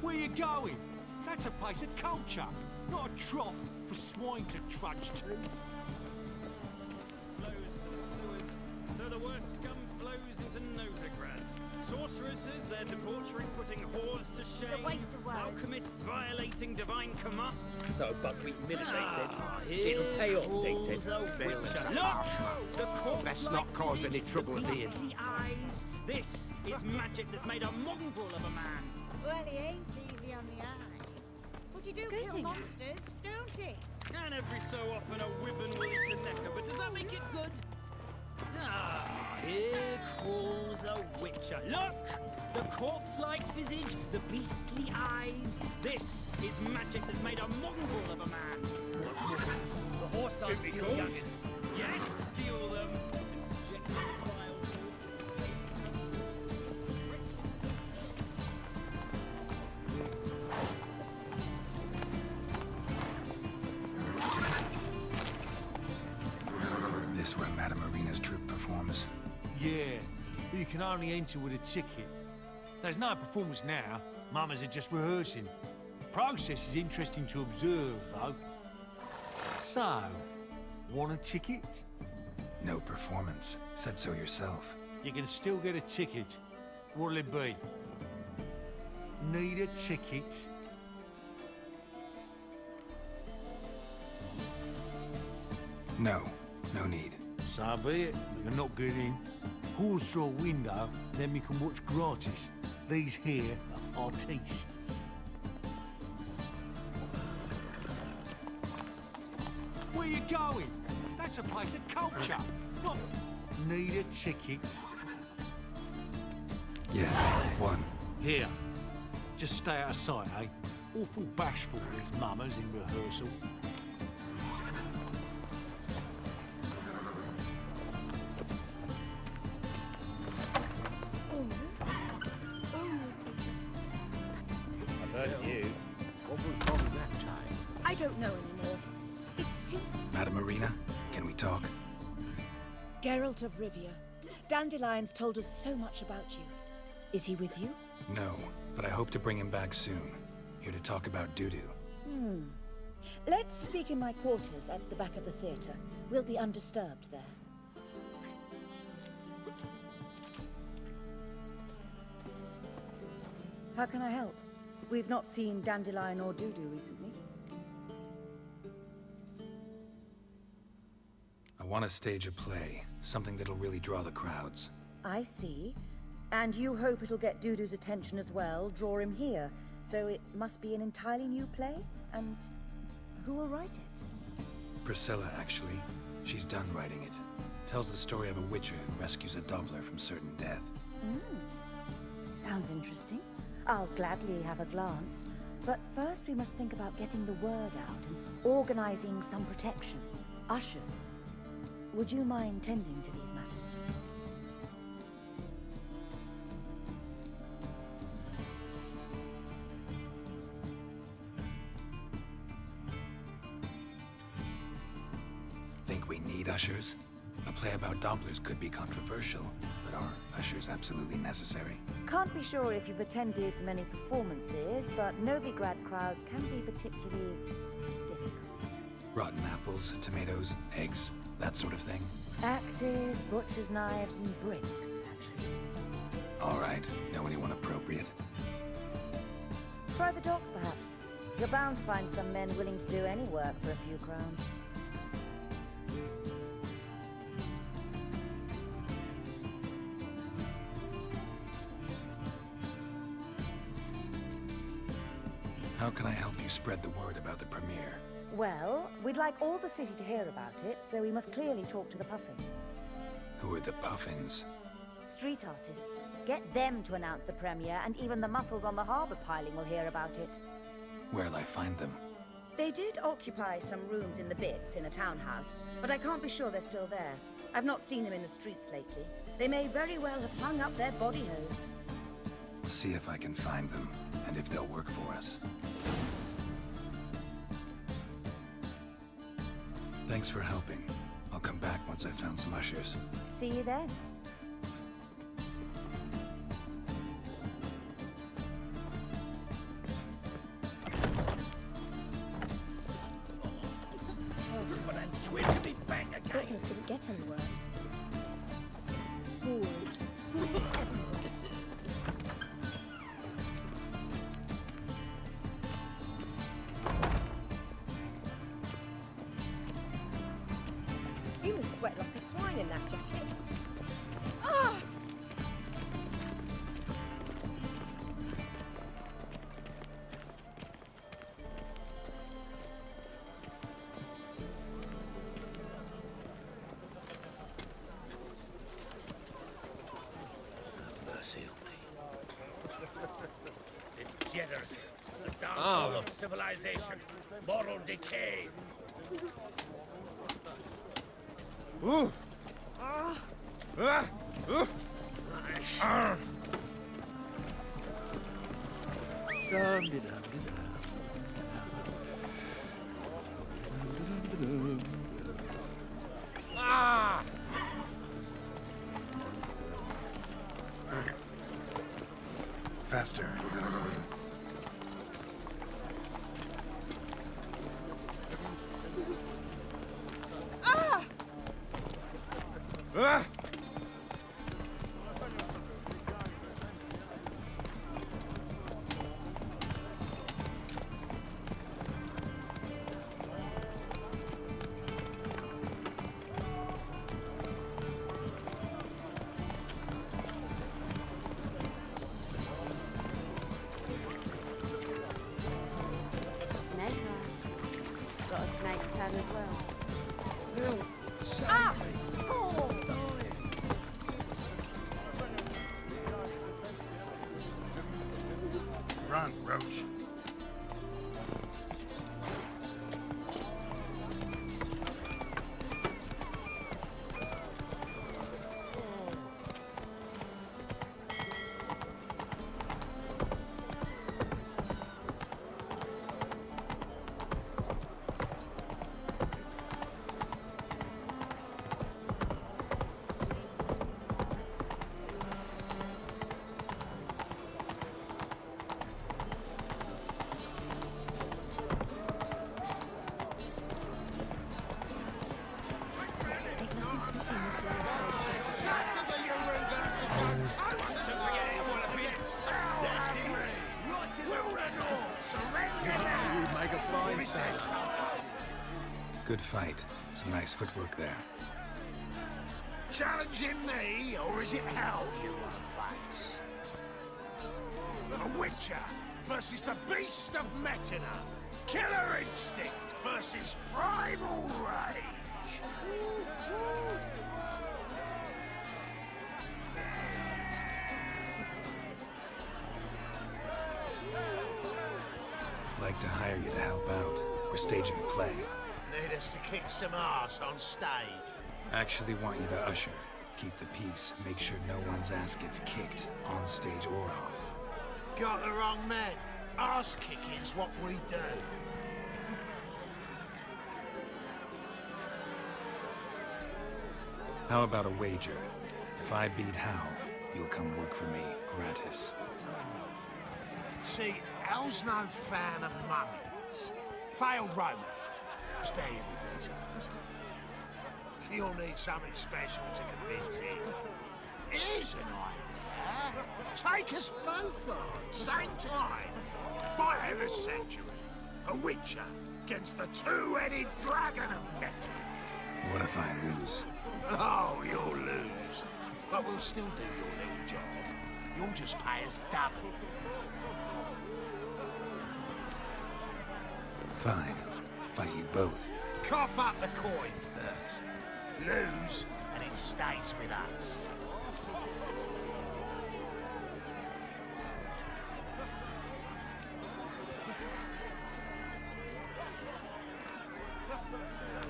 Where you going? That's a place of culture, not a trough for swine to trudge to. Flows to the sewers, so the worst scum flows into Novigrad. Sorceresses, their debauchery putting whores to shame. It's a waste of words. Alchemists violating divine command. So buckwheat millet, they said. It'll pay off, they said. Look! The corpse Best not cause any trouble at the inn. beastly eyes. This is magic that's made a mongrel of a man. Well, he ain't easy on the eyes. But you do kill Greetings. monsters, don't he? And every so often a wyvern will eat a necker, but does that make it good? Ah, here crawls a witcher. Look! The corpse-like visage, the beastly eyes. This is magic that's made a mongrel of a man. What's more, the horse I steal youngins. Yes, steal them. And subject them to vile This where Madame Marina's troupe performs? Yeah, but you can only enter with a ticket. There's no performance now. Mamas are just rehearsing. The process is interesting to observe, though. So, want a ticket? No performance. Said so yourself. You can still get a ticket. What'll it be? Need a ticket? No. No need. So be it, but you're not getting in. Pause through a window, then we can watch gratis. These here are artistes. Where you going? That's a place of culture. Not need a ticket. Yeah, one. Here. Just stay out of sight, eh? Awful bashful, these mamas in rehearsal. I don't know anymore. It's simple. Madame Marina, can we talk? Geralt of Rivia. Dandelion's told us so much about you. Is he with you? No, but I hope to bring him back soon. Here to talk about Dudu. Let's speak in my quarters at the back of the theatre. We'll be undisturbed there. How can I help? We've not seen Dandelion or Dudu recently. I want to stage a play, something that'll really draw the crowds. I see. And you hope it'll get Dudu's attention as well, draw him here. So it must be an entirely new play? And who will write it? Priscilla, actually. She's done writing it. Tells the story of a witcher who rescues a Doppler from certain death. Sounds interesting. I'll gladly have a glance. But first we must think about getting the word out and organizing some protection. Ushers. Would you mind tending to these matters? Think we need ushers? A play about Dopplers could be controversial, but are ushers absolutely necessary? Can't be sure if you've attended many performances, but Novigrad crowds can be particularly difficult. Rotten apples, tomatoes, eggs, that sort of thing? Axes, butcher's knives, and bricks, actually. All right. Know anyone appropriate? Try the docks, perhaps. You're bound to find some men willing to do any work for a few crowns. How can I help you spread the word about the premiere? Well, we'd like all the city to hear about it, so we must clearly talk to the Puffins. Who are the Puffins? Street artists. Get them to announce the premiere, and even the mussels on the harbour piling will hear about it. Where'll I find them? They did occupy some rooms in the Bits in a townhouse, but I can't be sure they're still there. I've not seen them in the streets lately. They may very well have hung up their body hose. See if I can find them, and if they'll work for us. Thanks for helping. I'll come back once I've found some ushers. See you then. Thought things couldn't get any worse. Ghouls. Ghouls everywhere. You must sweat like a swine in that jacket. Ah! downfall of civilization, moral decay. Ooh. Ah! Faster. Ah! Ah! Got a snake's tongue as well. Ah! Run, Roach. Good fight. Some nice footwork there. Challenging me, or is it hell you want to face? A Witcher versus the Beast of Metina. Killer instinct versus primal rage. Like to hire you to help out. We're staging a play. Need us to kick some ass on stage. Actually want you to usher. Keep the peace. Make sure no one's ass gets kicked, on stage or off. Got the wrong man. Ass kicking's what we do. How about a wager? If I beat Hal, you'll come work for me, gratis. See, Hal's no fan of mummies. Failed romance. Spare you the details. You'll need something special to convince him. Here's an idea. Take us both on, same time. Fight of the century. A Witcher against the two-headed dragon of Metal. What if I lose? Oh, you'll lose. But we'll still do your little job. You'll just pay us double. Fine. Fight you both. Cough up the coin first. Lose, and it stays with us.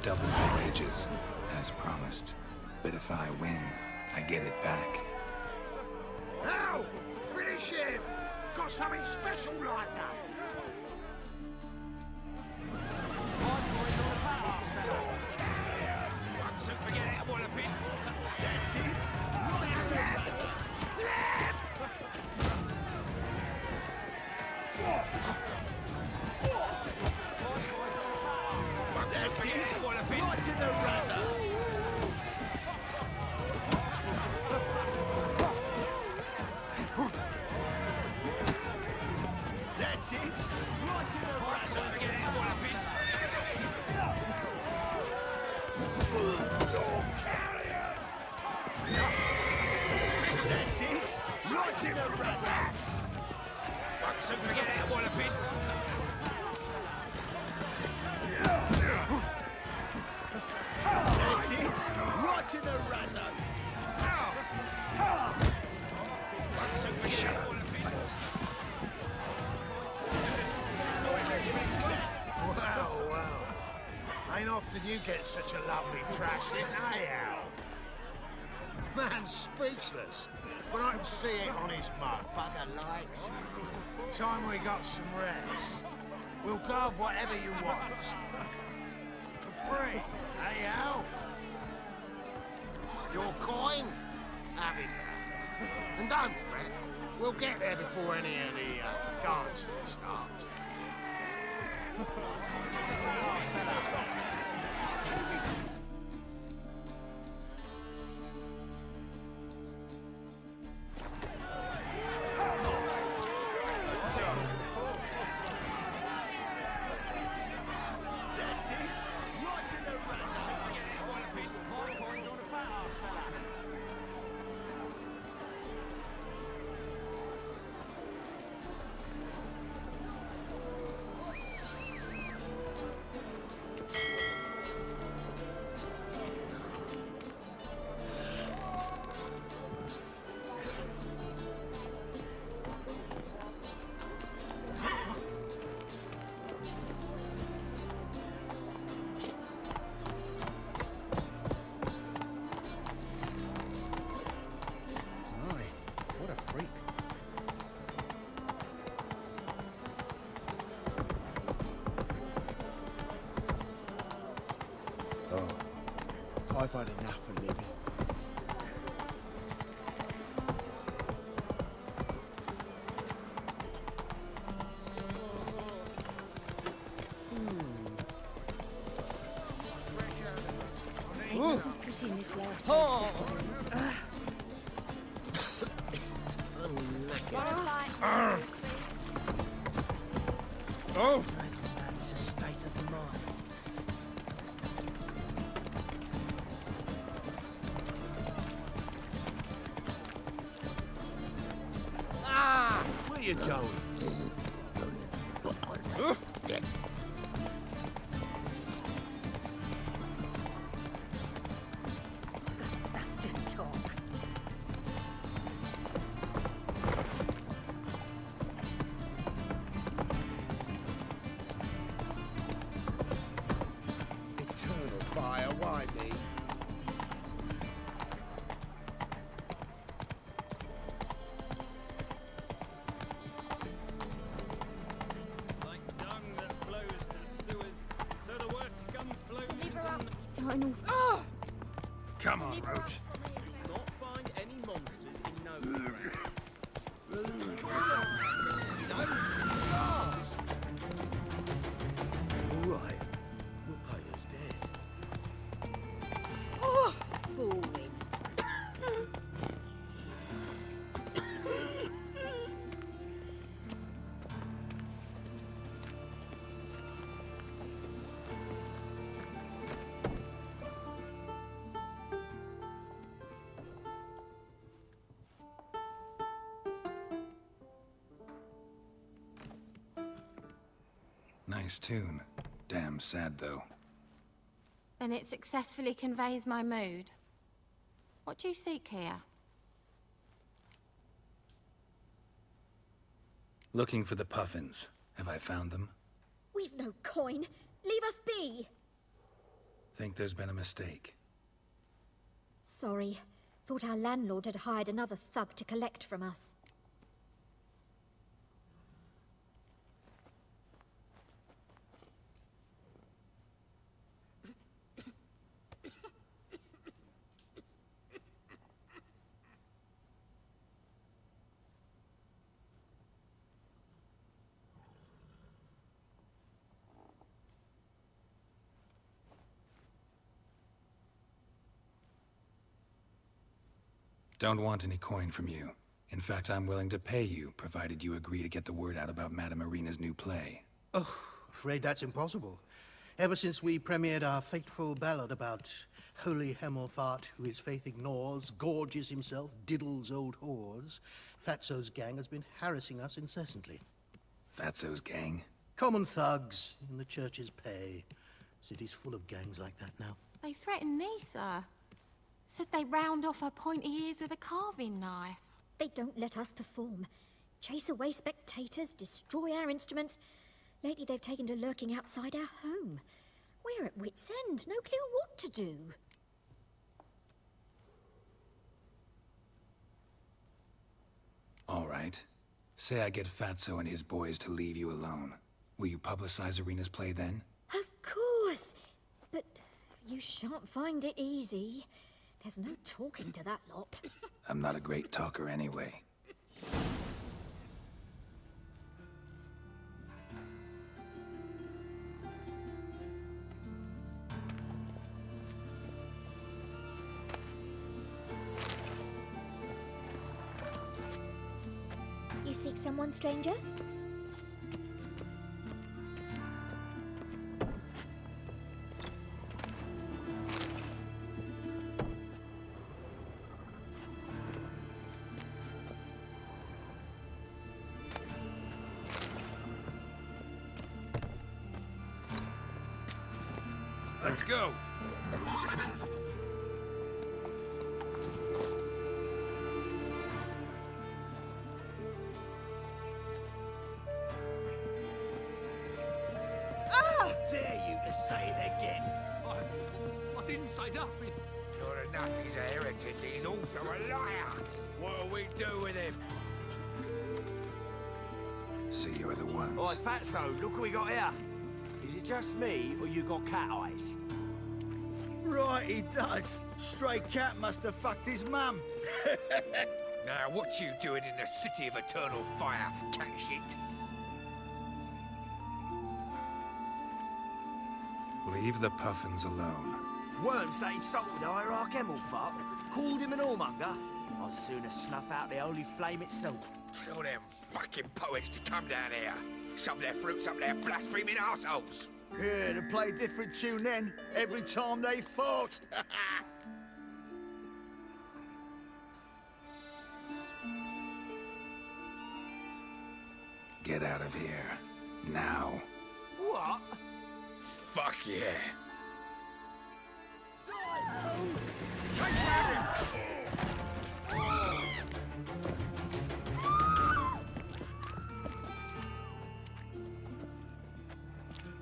Double my wages, as promised. But if I win, I get it back. Now, finish him! Got something special like that. So forget it, I want a bit. That's it. Right to the razor. That's it. I want a bit. Right to the razor. That's it. Right to the razor. So forget it, I want a bit. That's it. Right to the razor. So forget it, I want a bit. That's it. Right to the razor. So forget it, I want a bit. Ain't often you get such a lovely thrashing, eh, Al? Man's speechless, but I can see it on his mug. Bugger likes it. Time we got some rest. We'll go whatever you want. For free, eh, Al? Your coin? Have it. And don't fret, we'll get there before any of the dancing starts. I've had enough of living. Pity in this last Oh! It's a state of the mind. Where you going? That's just talk. Eternal fire, why me? Like dung that flows to the sewers, so the worst scum flows into Eternal. Come on, Roach. not find any monsters in no All right. We'll pay his death. Boring. Nice tune. Damn sad, though. Then it successfully conveys my mood. What do you seek here? Looking for the puffins. Have I found them? We've no coin. Leave us be. Think there's been a mistake. Sorry. Thought our landlord had hired another thug to collect from us. Don't want any coin from you. In fact, I'm willing to pay you, provided you agree to get the word out about Madame Irina's new play. Oh, afraid that's impossible. Ever since we premiered our fateful ballad about Holy Hemelfart, who his faith ignores, gorges himself, diddles old whores, Fatso's gang has been harassing us incessantly. Fatso's gang? Common thugs in the church's pay. City's full of gangs like that now. They threatened me, sir. Said they round off her pointy ears with a carving knife. They don't let us perform. Chase away spectators, destroy our instruments. Lately they've taken to lurking outside our home. We're at wit's end. No clue what to do. All right. Say I get Fatso and his boys to leave you alone. Will you publicize Arena's play then? Of course. But you shan't find it easy. There's no talking to that lot. I'm not a great talker anyway. You seek someone, stranger? Let's go. Dare you to say it again? I didn't say nothing. Not enough he's a heretic, he's also a liar. What'll we do with him? So you're the ones. Oi, Fatso, look what we got here. Is it just me, or you got cat eyes? Right, he does. Stray cat must have fucked his mum. Now, what you doing in the city of eternal fire, cat shit? Leave the puffins alone. Worms that insulted Hierarch Emelfart, called him an whoremonger. I'd sooner snuff out the holy flame itself. Tell them fucking poets to come down here. Shove their fruits up their blaspheming arseholes. Yeah, to play a different tune then, every time they fought. Get out of here. Now. What? Fuck yeah.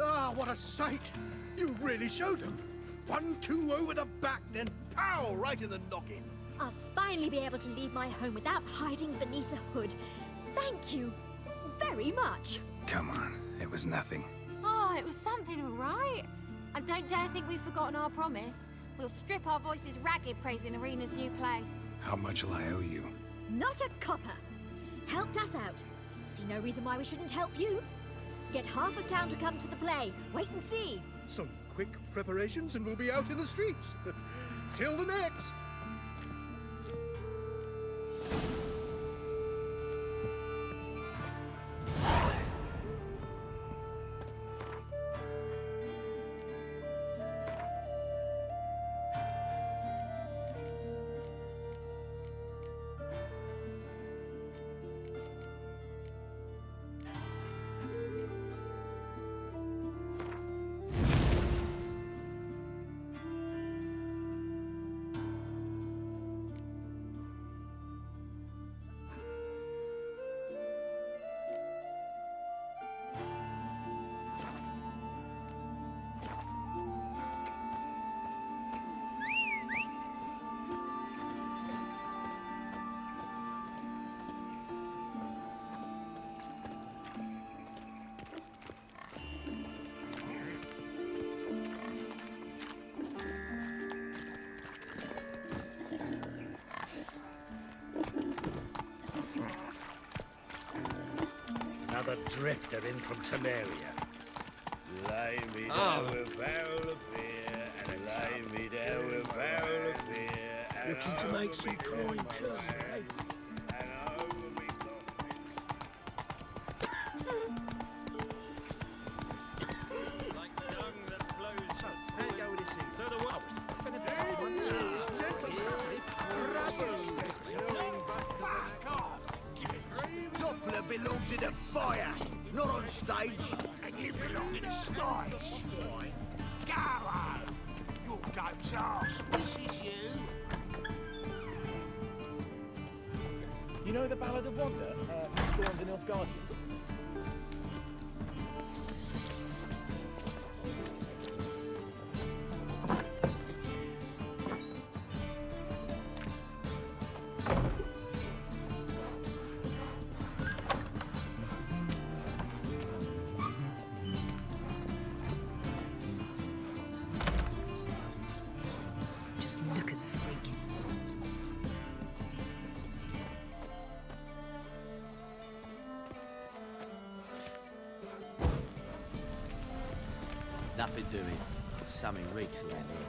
Ah, what a sight! You really showed him. 1-2 over the back, then pow, right in the noggin. I'll finally be able to leave my home without hiding beneath a hood. Thank you very much. Come on, it was nothing. Oh, it was something, all right. And don't dare think we've forgotten our promise. We'll strip our voices ragged praising Arena's new play. How much will I owe you? Not a copper. Helped us out. See no reason why we shouldn't help you. Get half of town to come to the play. Wait and see. Some quick preparations and we'll be out in the streets. Till the next. Another drifter in from Temeria. Lay me down with a barrel of beer, and lay me down with a barrel of beer. Looking to make some coin, too, eh? Doppler belongs in the fire, not on stage. And you belong in the sky, swine. Go on! Your goat's arse misses you. You know the Ballad of Wanda, the score of the North Guardian? Just look at the freak. Nothing doing. Something reeks around here.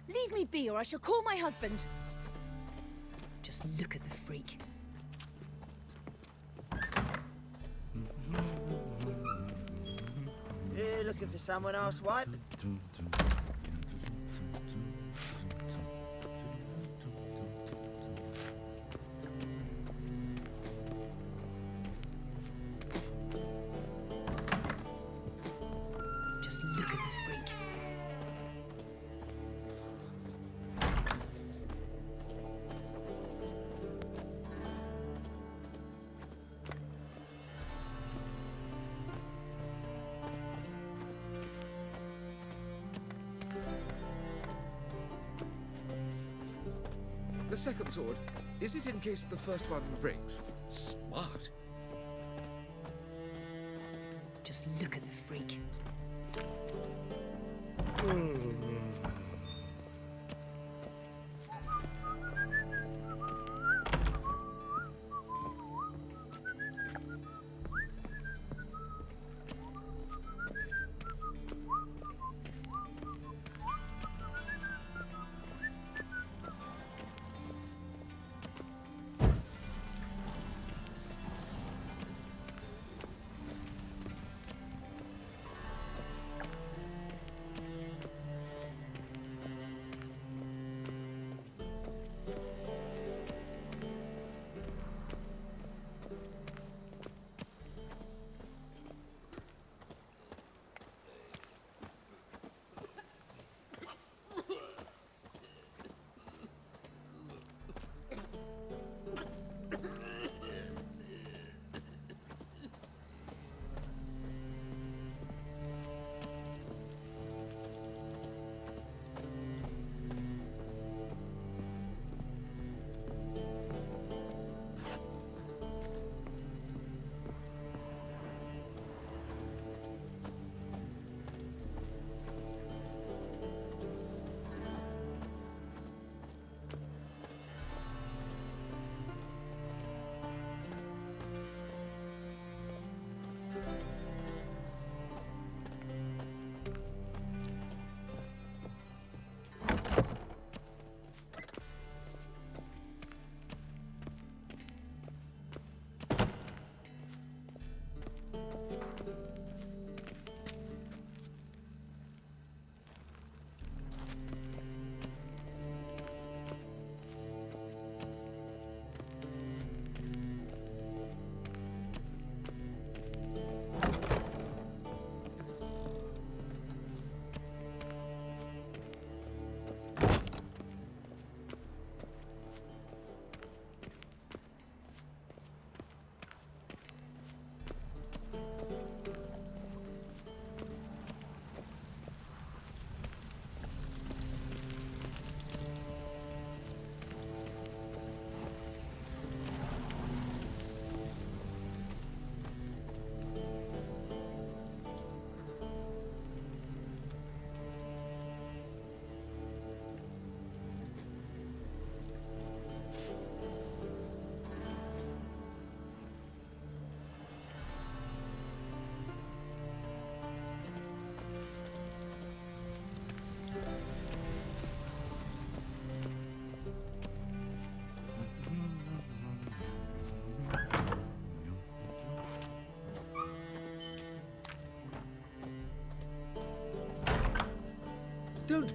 Leave me be, or I shall call my husband. Just look at the freak. You looking for someone else, wife? Just look at the freak. The second sword, is it in case the first one breaks? Smart. Just look at the freak.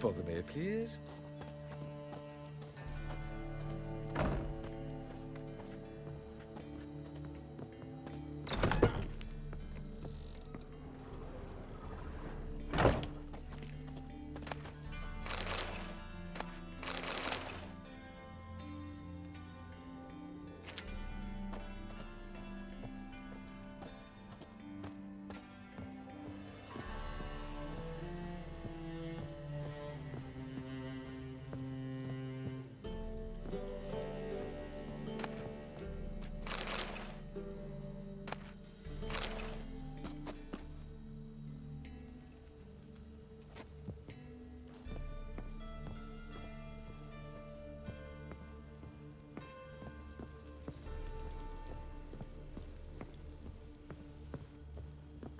bother me, please.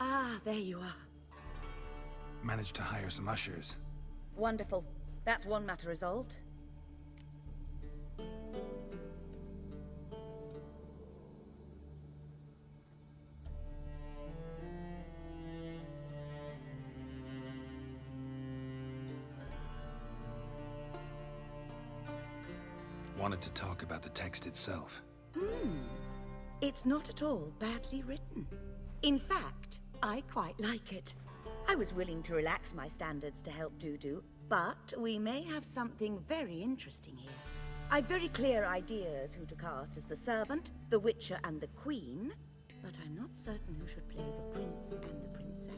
Ah, there you are. Managed to hire some ushers. Wonderful. That's one matter resolved. Wanted to talk about the text itself. It's not at all badly written. In fact, I quite like it. I was willing to relax my standards to help Dudu, but we may have something very interesting here. I've very clear ideas who to cast as the servant, the witcher, and the queen, but I'm not certain who should play the prince and the princess.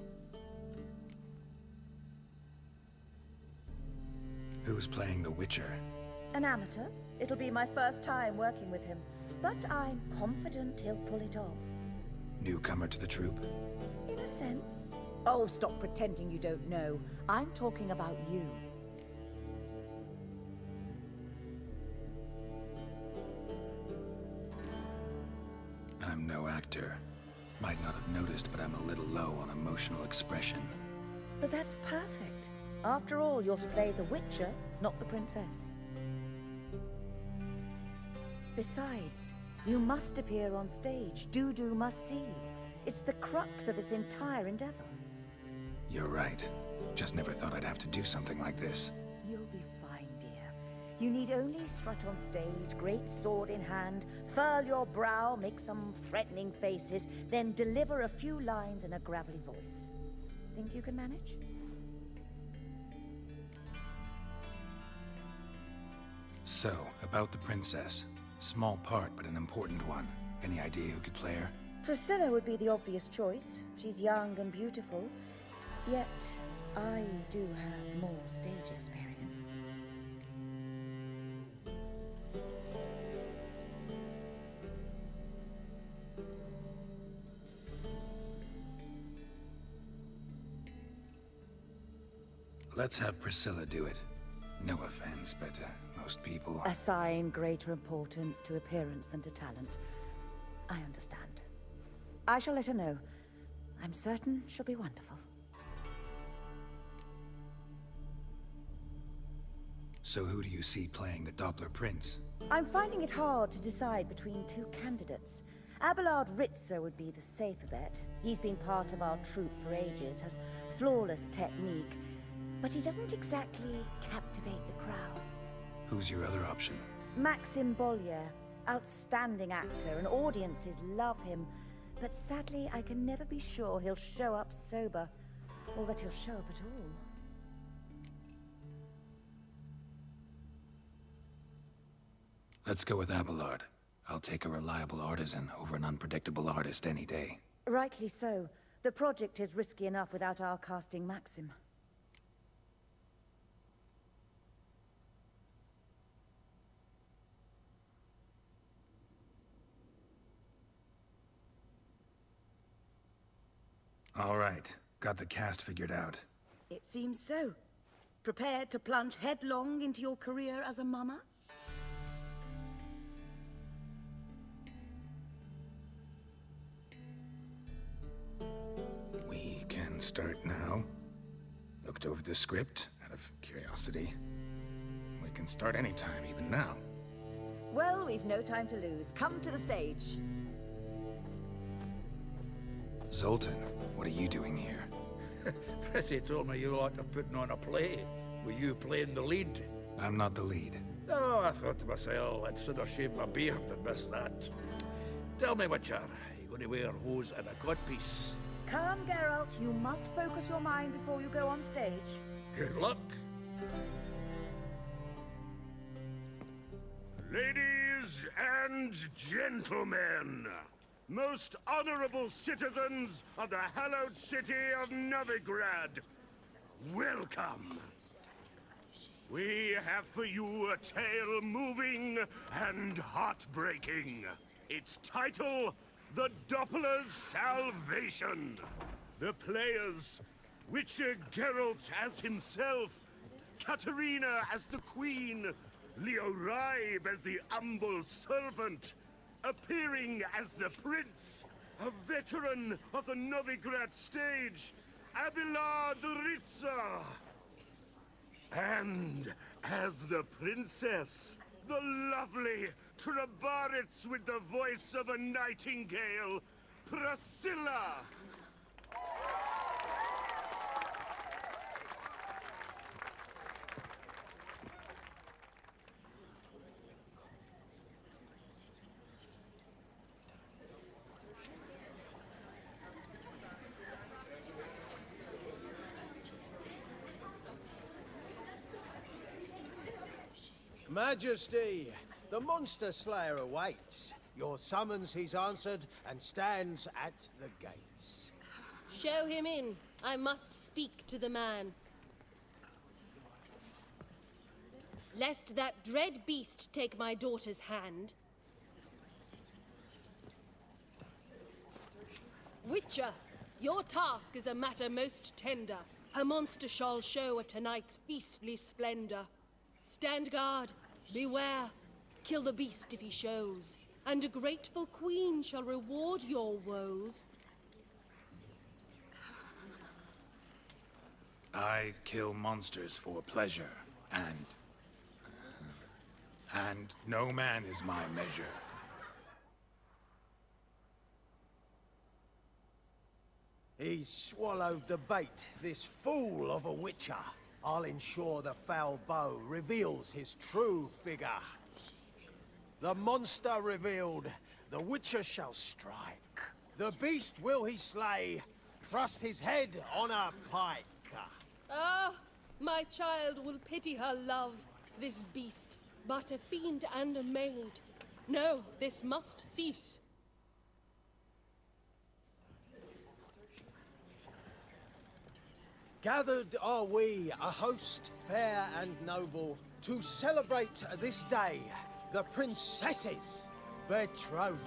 Who's playing the Witcher? An amateur. It'll be my first time working with him, but I'm confident he'll pull it off. Newcomer to the troupe? In a sense. Oh, stop pretending you don't know. I'm talking about you. I'm no actor. Might not have noticed, but I'm a little low on emotional expression. But that's perfect. After all, you're to play the Witcher, not the princess. Besides, you must appear on stage. Dudu must see you. It's the crux of this entire endeavor. You're right. Just never thought I'd have to do something like this. You'll be fine, dear. You need only strut on stage, great sword in hand, furl your brow, make some threatening faces, then deliver a few lines in a gravelly voice. Think you can manage? So, about the princess. Small part, but an important one. Any idea who could play her? Priscilla would be the obvious choice. She's young and beautiful. Yet, I do have more stage experience. Let's have Priscilla do it. No offense, but most people... Assign greater importance to appearance than to talent. I understand. I shall let her know. I'm certain she'll be wonderful. So who do you see playing the Doppler Prince? I'm finding it hard to decide between two candidates. Abelard Ritzer would be the safer bet. He's been part of our troupe for ages, has flawless technique, but he doesn't exactly captivate the crowds. Who's your other option? Maxim Bollier, outstanding actor, and audiences love him. But sadly, I can never be sure he'll show up sober, or that he'll show up at all. Let's go with Abelard. I'll take a reliable artisan over an unpredictable artist any day. Rightly so. The project is risky enough without our casting Maxim. All right. Got the cast figured out. It seems so. Prepared to plunge headlong into your career as a mama? We can start now. Looked over the script out of curiosity. We can start anytime, even now. Well, we've no time to lose. Come to the stage. Zoltan, what are you doing here? Percy told me you like to putting on a play. Were you playing the lead? I'm not the lead. Oh, I thought to myself, I'd sooner shave my beard than miss that. Tell me, Witcher, you going to wear hose and a codpiece? Calm, Geralt. You must focus your mind before you go on stage. Good luck. Ladies and gentlemen, most honorable citizens of the hallowed city of Novigrad, welcome. We have for you a tale moving and heartbreaking. Its title, The Doppler's Salvation. The players, Witcher Geralt as himself, Katarina as the Queen, Leo Ribe as the humble servant, appearing as the Prince, a veteran of the Novigrad stage, Abelard Ritza. And as the Princess, the lovely Trabaritz with the voice of a nightingale, Priscilla. Majesty, the Monster Slayer awaits. Your summons he's answered and stands at the gates. Show him in. I must speak to the man. Lest that dread beast take my daughter's hand. Witcher, your task is a matter most tender. A monster shall show at tonight's feastly splendor. Stand guard, beware, kill the beast if he shows, and a grateful queen shall reward your woes. I kill monsters for pleasure, and no man is my measure. He's swallowed the bait, this fool of a Witcher. I'll ensure the foul bow reveals his true figure. The monster revealed, the Witcher shall strike. The beast will he slay, thrust his head on a pike. Ah, my child will pity her love, this beast, but a fiend and a maid. No, this must cease. Gathered are we, a host fair and noble, to celebrate this day, the princess's betrothal.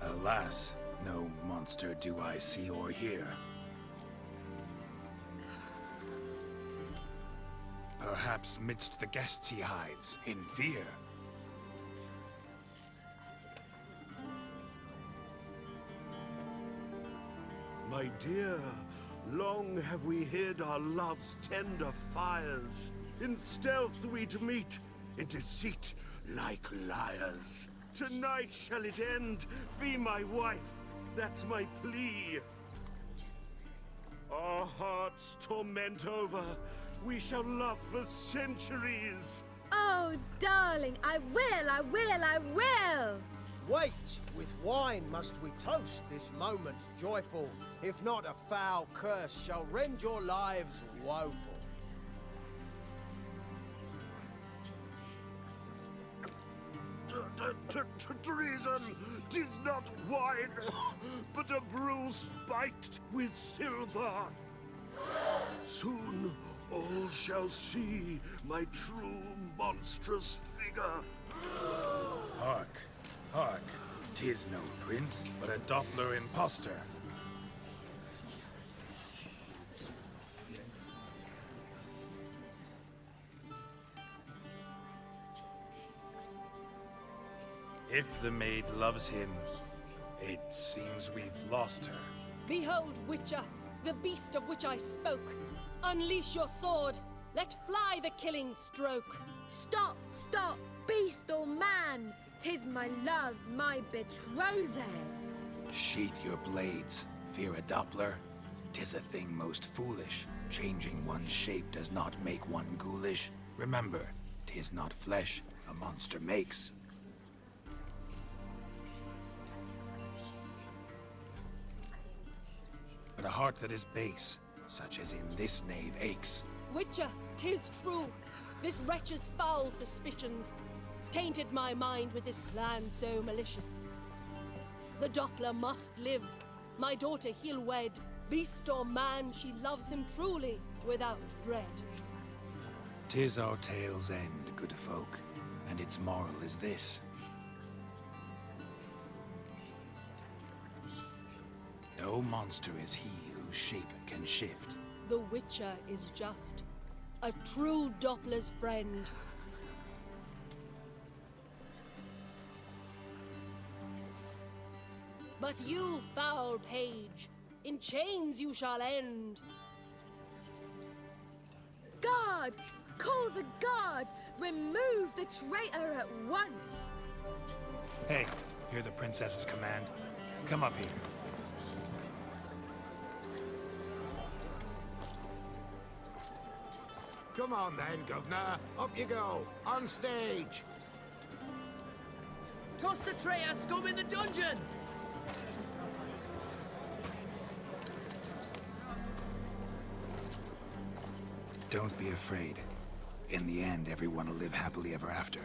Alas, no monster do I see or hear. Perhaps midst the guests he hides, in fear. My dear, long have we hid our love's tender fires. In stealth we'd meet, in deceit like liars. Tonight shall it end, be my wife, that's my plea. Our hearts torment over, we shall love for centuries. Oh, darling, I will, I will, I will! Wait, with wine must we toast this moment joyful. If not, a foul curse shall rend your lives woeful. Treason! 'Tis not wine, but a brew spiked with silver. Soon all shall see my true monstrous figure. Hark, hark. 'Tis no prince, but a Doppler impostor. If the maid loves him, it seems we've lost her. Behold, Witcher, the beast of which I spoke. Unleash your sword. Let fly the killing stroke. Stop, stop, beast or man! 'Tis my love, my betrothed. Sheath your blades, fear a Doppler. 'Tis a thing most foolish. Changing one's shape does not make one ghoulish. Remember, 'tis not flesh a monster makes. But a heart that is base, such as in this knave, aches. Witcher, 'tis true. This wretch's foul suspicions tainted my mind with this plan so malicious. The Doppler must live. My daughter he'll wed. Beast or man, she loves him truly, without dread. 'Tis our tale's end, good folk, and its moral is this. No monster is he whose shape can shift. The Witcher is just a true Doppler's friend. But you, foul page, in chains you shall end. Guard! Call the guard! Remove the traitor at once! Hey, hear the princess's command? Come up here. Come on then, Governor. Up you go. On stage. Toss the traitor scum in the dungeon! Don't be afraid. In the end, everyone will live happily ever after.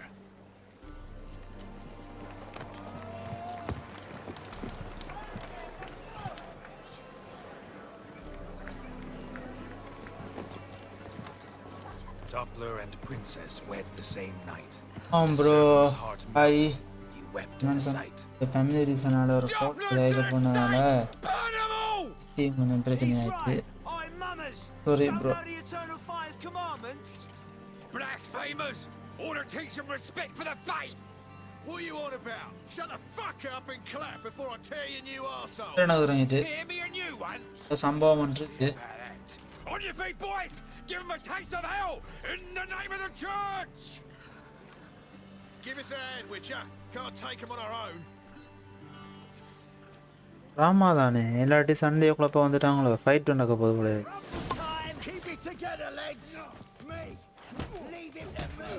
Doppler and princess wed the same night. Bro, hi. He wept at the sight. Family ரீசனால ஒரு கோட் இதாக போனதால steam கொஞ்சம் பிரச்சனை ஆயிடுச்சு. Sorry bro. Blasphemers! Order take some respect for the faith! What are you on about? Shut the fuck up and clap before I tear your new arsehole! என்ன இது? Tear me a new one? சம்பவம் ஒன்று இருக்கு. On your feet, boys! Give them a taste of hell in the name of the church! Give us a hand, Witcher. Can't take them on our own. Rama தானே எல்லாட்டி Sunday குழப்ப வந்துட்டாங்களோ fight நடக்க போகுது போல. Keep it together, legs! Me! Leave him to me!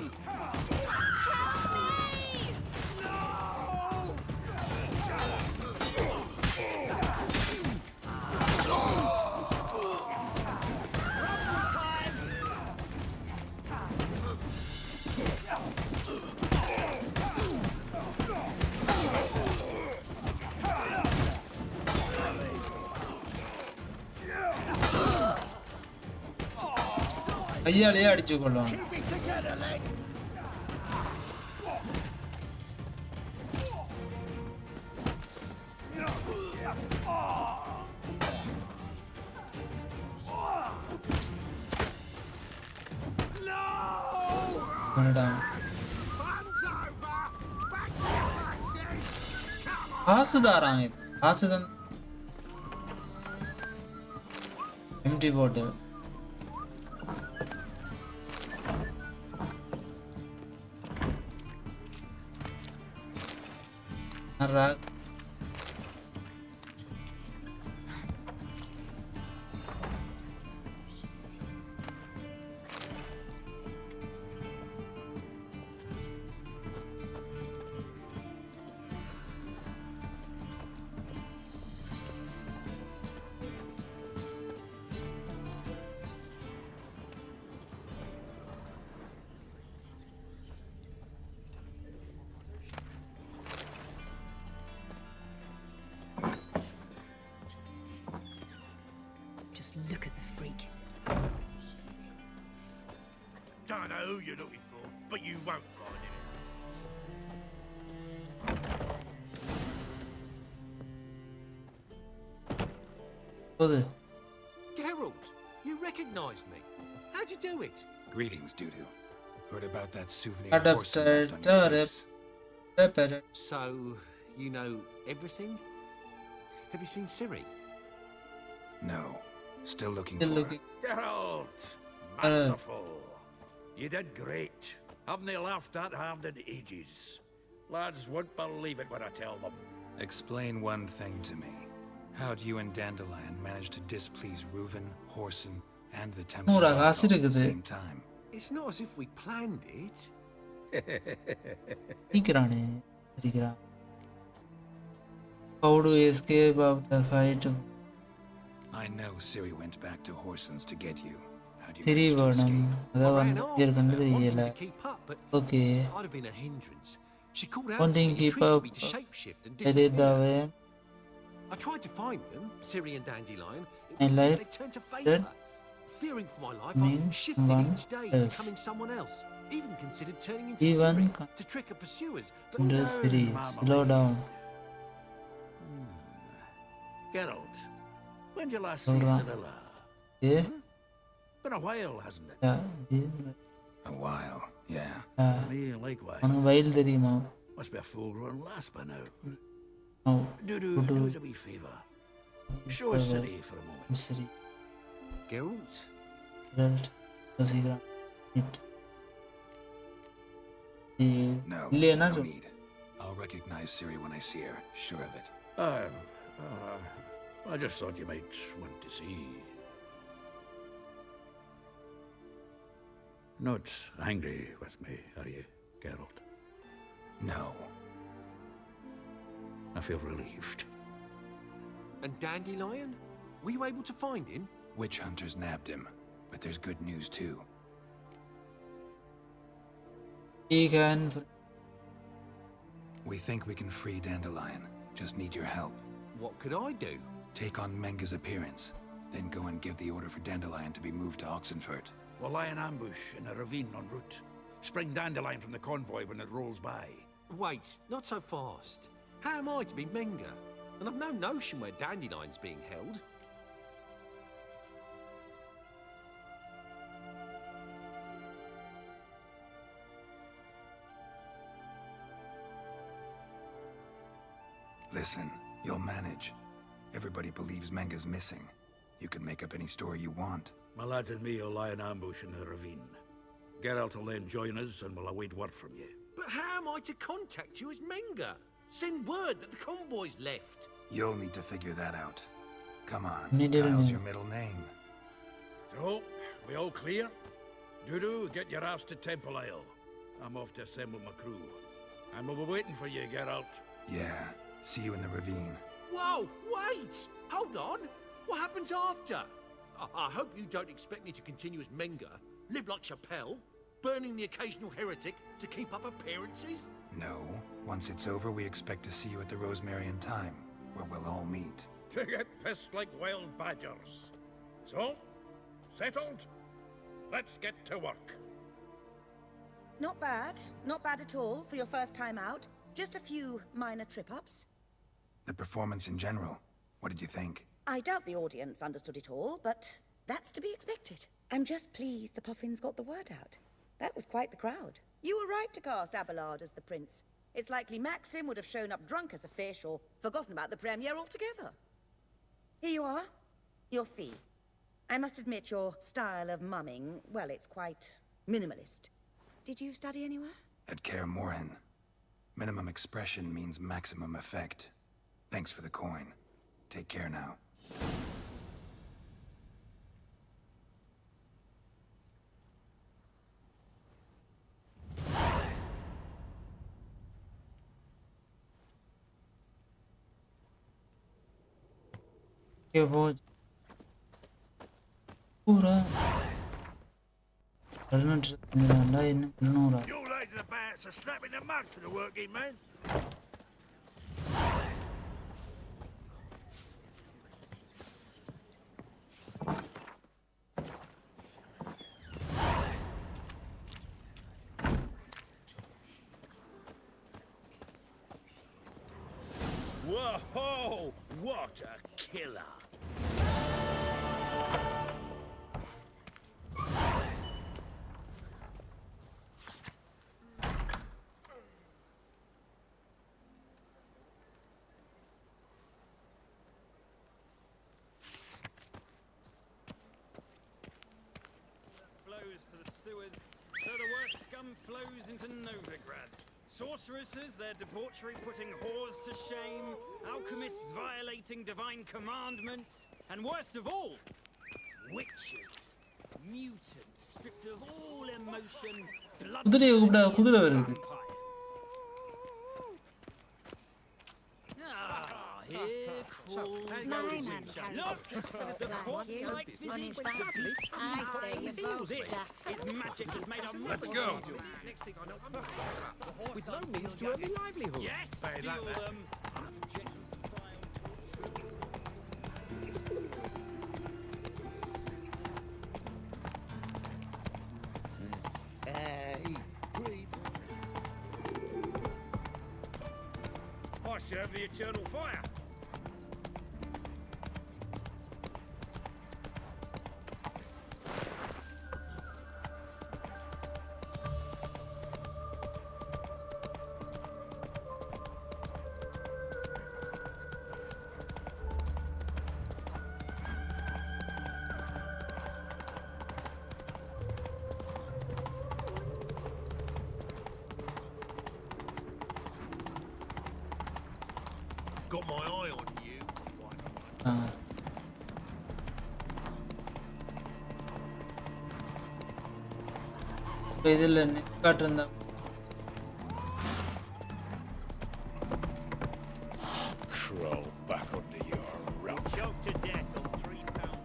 கையாலே அடிச்சு கொள்ளும். காசு தாராங்க. காசு தான் எம்டி போட்டு Arag. Just look at the freak. Don't know who you're looking for, but you won't find him. Geralt, you recognized me. How'd you do it? Greetings, Dudu. Heard about that souvenir Adapted horse you left on your face. So, you know everything? Have you seen Ciri? No. Still looking Still for looking. Geralt, masterful. You did great. Haven't they laughed that hard in ages? Lads won't believe it when I tell them. Explain one thing to me. How'd you and Dandelion manage to displease Reuven, Whoreson, And the temple Noora died காசு all at the இருக்குது same time. It's not as if we planned it. சீக்கிரானே சீக்கிரம். How to escape after fight? I know Ciri went back to Horsens to get you. How do you Siri manage to வேணும் escape? அதான் வந்து ஏற்கனவே தெரியல. To keep up, but okay I'd have been a hindrance. She called out one to thing me and keep treated up me to shapeshift and edit the disappear. way I tried to find them, Ciri and Dandelion. It and was as if life they turned to that vapor. Fearing for my life, I means shifted someone each day, else. becoming someone else. Even considered turning into Even Ciri to trick her pursuers. But in the no, series Mama slow Lee. down. Geralt, when did you last Slow see down. Cinderella? Yeah. Been a while, hasn't it? Yeah. A while, yeah. Me, likewise. உனக்கு வயல் தெரியுமா? Must be a full-grown lass by now. No. Do us a wee favour. Show us Ciri for a moment. Ciri. Geralt? Geralt. சீக்கிரம். No, இல்லையா no need. I'll recognize Ciri when I see her, sure of it. I just thought you might want to see. Not angry with me, are you, Geralt? No. I feel relieved. And Dandelion? Were you able to find him? Witch hunters nabbed him, but there's good news too. He can. We think we can free Dandelion. Just need your help. What could I do? Take on Menga's appearance, then go and give the order for Dandelion to be moved to Oxenfurt. We'll lie in ambush in a ravine en route. Spring Dandelion from the convoy when it rolls by. Wait, not so fast. How am I to be Menga? And I've no notion where Dandelion's being held. Listen, you'll manage. Everybody believes Menga's missing. You can make up any story you want. My lads and me will lie in ambush in the ravine. Geralt will then join us and we'll await word from you. But how am I to contact you as Menga? Send word that the convoy's left. You'll need to figure that out. Come on, Middle Kyle's name. your middle name. So, we all clear? Dudu, get your ass to Temple Isle. I'm off to assemble my crew. And we'll be waiting for you, Geralt. Yeah, see you in the ravine. Whoa, wait! Hold on! What happens after? I hope you don't expect me to continue as Menga, live like Chappelle, burning the occasional heretic to keep up appearances? No, once it's over, we expect to see you at the Rosemary in Time, where we'll all meet. To get pissed like wild badgers. So, settled? Let's get to work. Not bad. Not bad at all for your first time out. Just a few minor trip-ups. The performance in general, what did you think? I doubt the audience understood it all, but that's to be expected. I'm just pleased the Puffins got the word out. That was quite the crowd. You were right to cast Abelard as the prince. It's likely Maxim would have shown up drunk as a fish or forgotten about the premiere altogether. Here you are, your fee. I must admit your style of mumming, well, it's quite minimalist. Did you study anywhere? At Kaer Morhen. Minimum expression means maximum effect. Thanks for the coin. Take care now. ये वो पूरा करना ना इन नूरा You lads of the bats are snapping the mug to the working man. Whoa! What a killer! Flows to the sewers, so the worst scum flows into Novigrad. Sorceresses, their debauchery putting whores to shame, alchemists violating divine commandments, and worst of all, witches. Mutant, stripped of all emotion, குதிரையை கூப்பிட குதிரை வருது. Here crawls Look! The corpse-like physique when the beast I say you both this. Its magic has made a Let's go. Next thing I know, I'm With no means to earn a livelihood. Yes, Say that steal then. them. I serve the eternal fire. Got my eye on you. இதில் காட்டிருந்தா Crawl back under your rot. Choked to death on 3 pounders.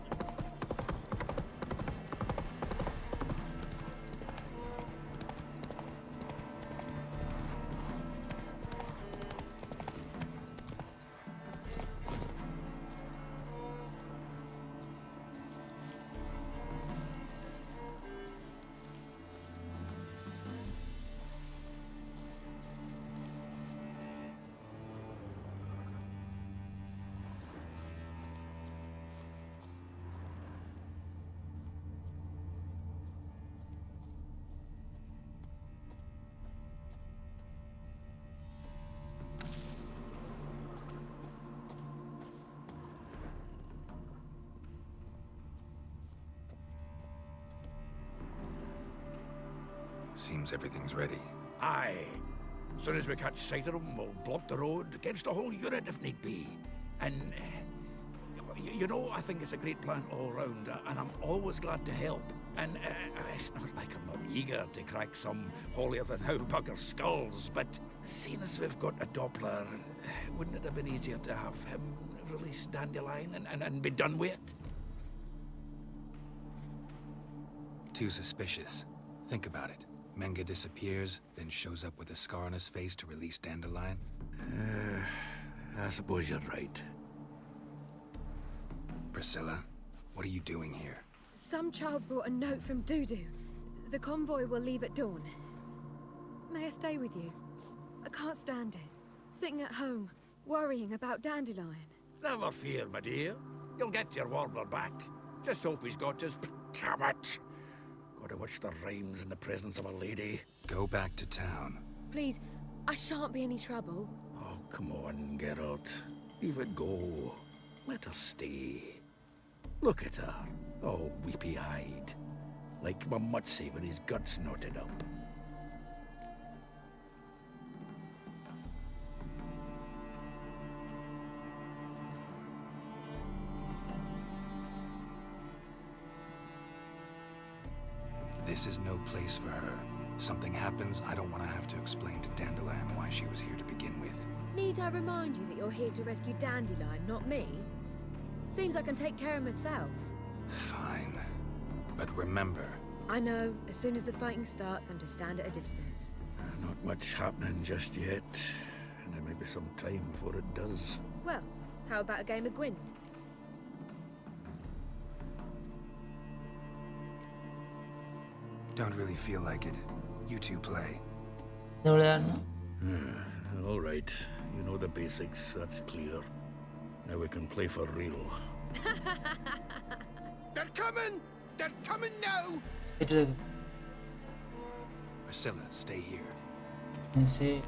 Seems everything's ready. Aye. Soon as we catch sight of them, we'll block the road against the whole unit if need be. And, you know, I think it's a great plan all round, and I'm always glad to help. And it's not like I'm not eager to crack some holier-than-thou bugger's skulls, but seeing as we've got a Doppler, wouldn't it have been easier to have him release Dandelion and be done with it? Too suspicious. Think about it. Menga disappears, then shows up with a scar on his face to release Dandelion. I suppose you're right. Priscilla, what are you doing here? Some child brought a note from Dudu. The convoy will leave at dawn. May I stay with you? I can't stand it. Sitting at home, worrying about Dandelion. Never fear, my dear. You'll get your warbler back. Just hope he's got his... Damn it! Gotta watch the rhymes in the presence of a lady. Go back to town. Please, I shan't be any trouble. Oh, come on, Geralt. Leave it go. Let her stay. Look at her, all weepy-eyed. Like my Mutsy with his guts knotted up. This is no place for her. Something happens, I don't want to have to explain to Dandelion why she was here to begin with. Need I remind you that you're here to rescue Dandelion, not me? Seems I can take care of myself. Fine. But remember... I know. As soon as the fighting starts, I'm to stand at a distance. Not much happening just yet. And there may be some time before it does. Well, how about a game of Gwent? Don't really feel like it. You two play. All right. You know the basics, that's clear. Now we can play for real. They're coming! They're coming now! Priscilla, stay here. Stay.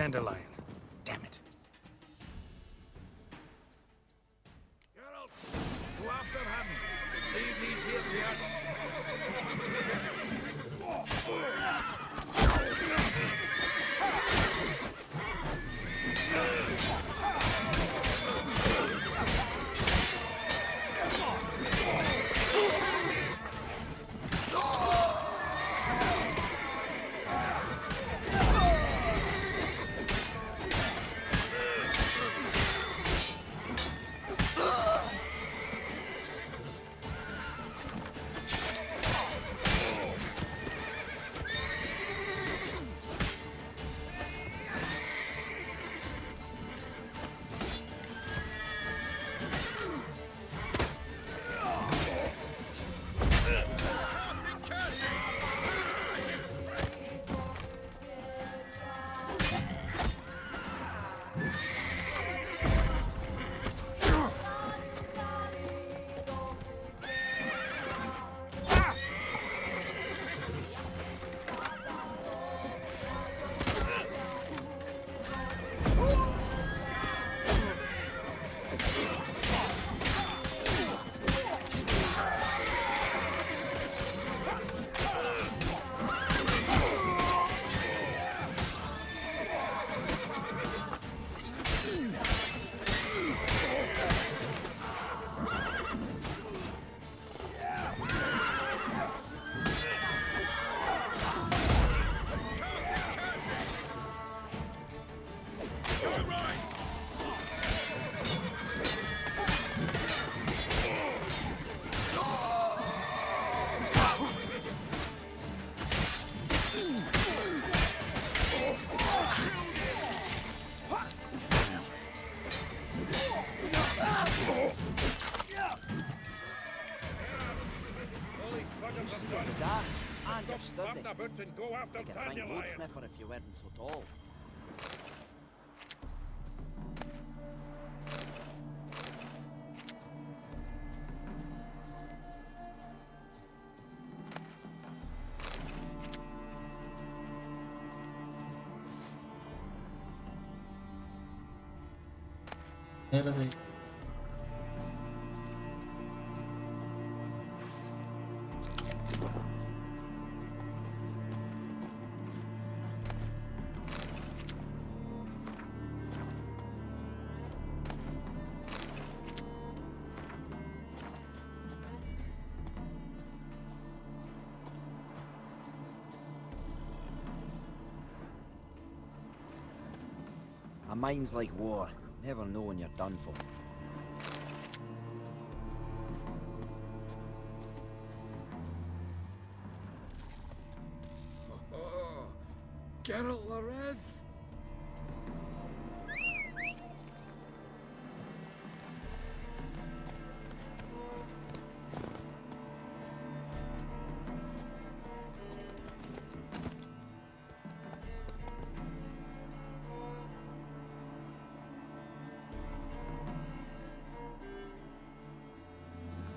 Dandelion. Damn it. Geralt, go after him. Leave these here to us. You see in the dark, and you're sturdy. And go after You could find Dandelion. wood sniffer if you weren't so tall. மேலே side A mind's like war. Never know when you're done for. Geralt Lareth!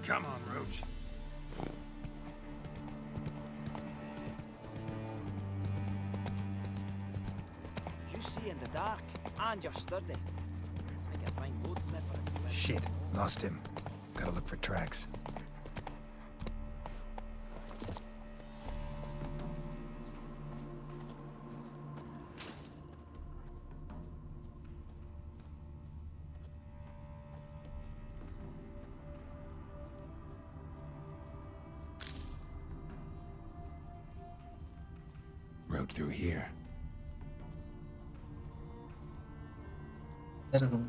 Come on, Roach. You see in the dark, and you're sturdy. I can find wood sniffer if you weren't Shit, so tall. lost him. Gotta look for tracks. Road through here. இருக்கும்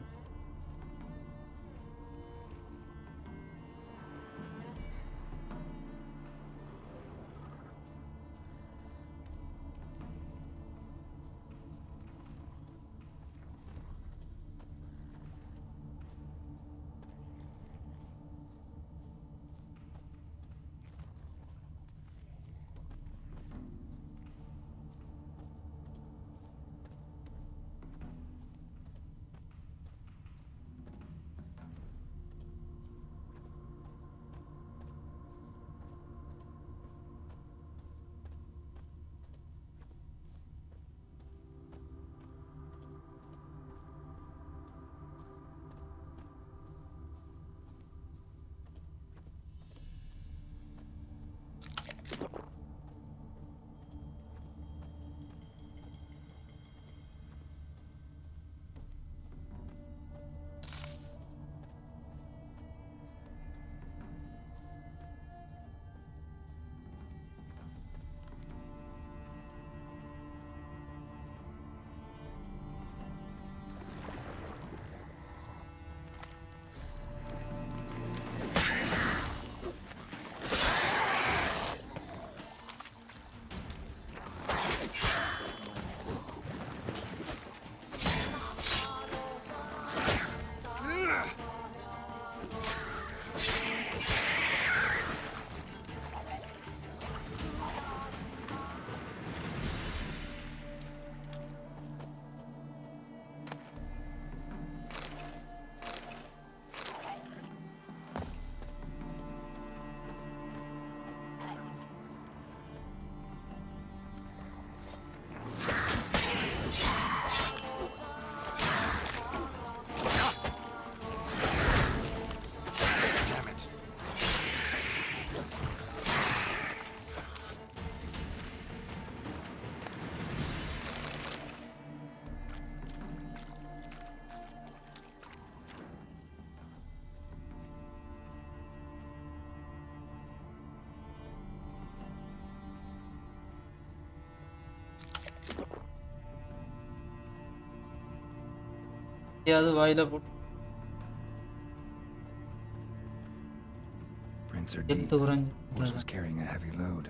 எதையாவது வாயில போட்டு Prints are deep. எத்து உறைஞ்சு Horse was carrying a heavy load.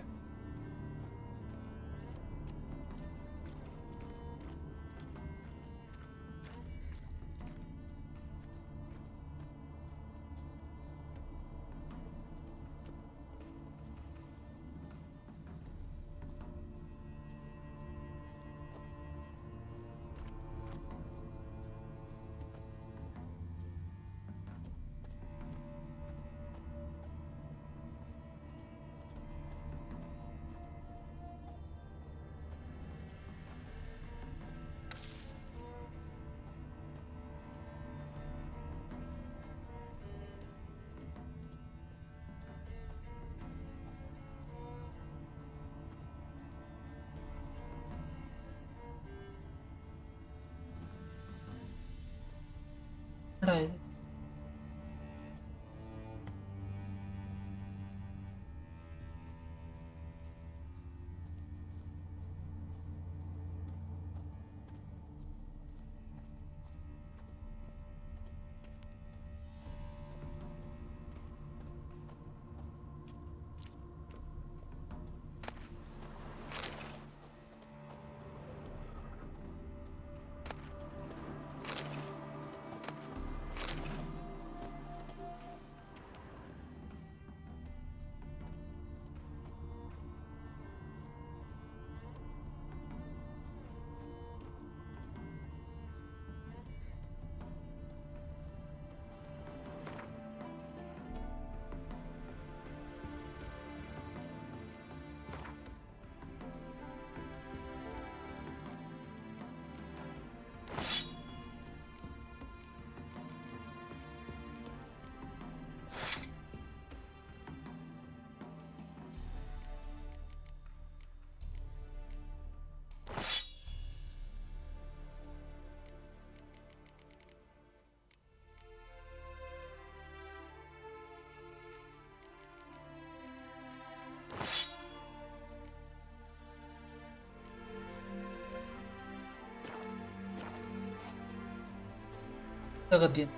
என்னடா இது கத்தியன்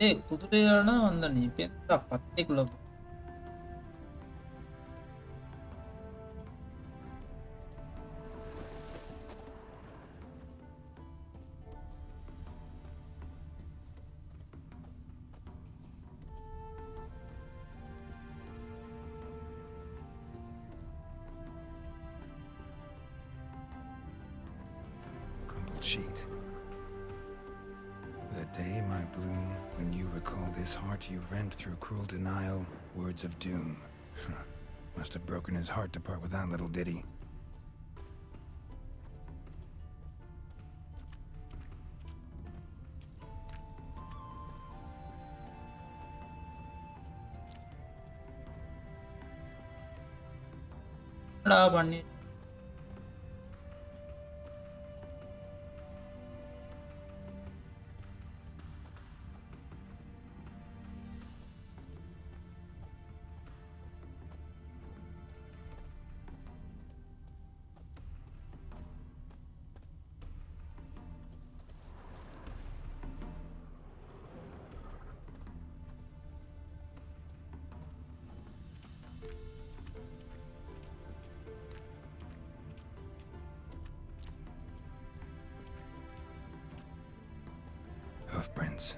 ஏய் குதிரையானா வந்த நீ பேந்தா பத்திக்குள்ள Crumpled sheet. The day, my bloom, when you recall this heart you rent through cruel denial, words of doom. Must have broken his heart to part with that little ditty. என்னடா பண்ணி Hoofprints.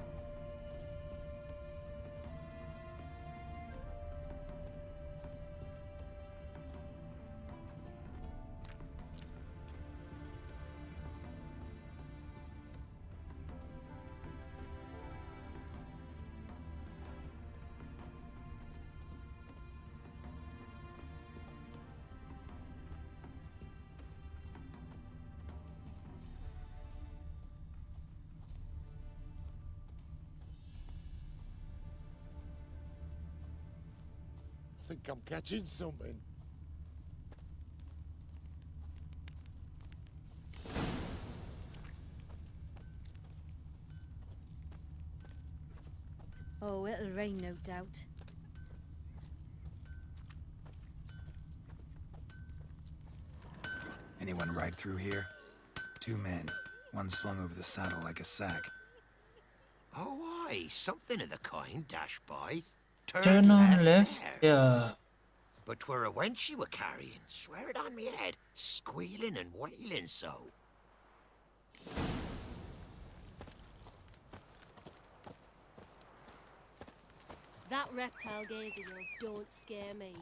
think I'm catching something. Oh, it'll rain, no doubt. Anyone ride through here? 2 men, one slung over the saddle like a sack. Oh, aye, something of the kind dashed by. Turn on left, there. yeah. But 'twere a wench you were carrying, swear it on me head, squealing and wailing so. That reptile gaze of yours don't scare me.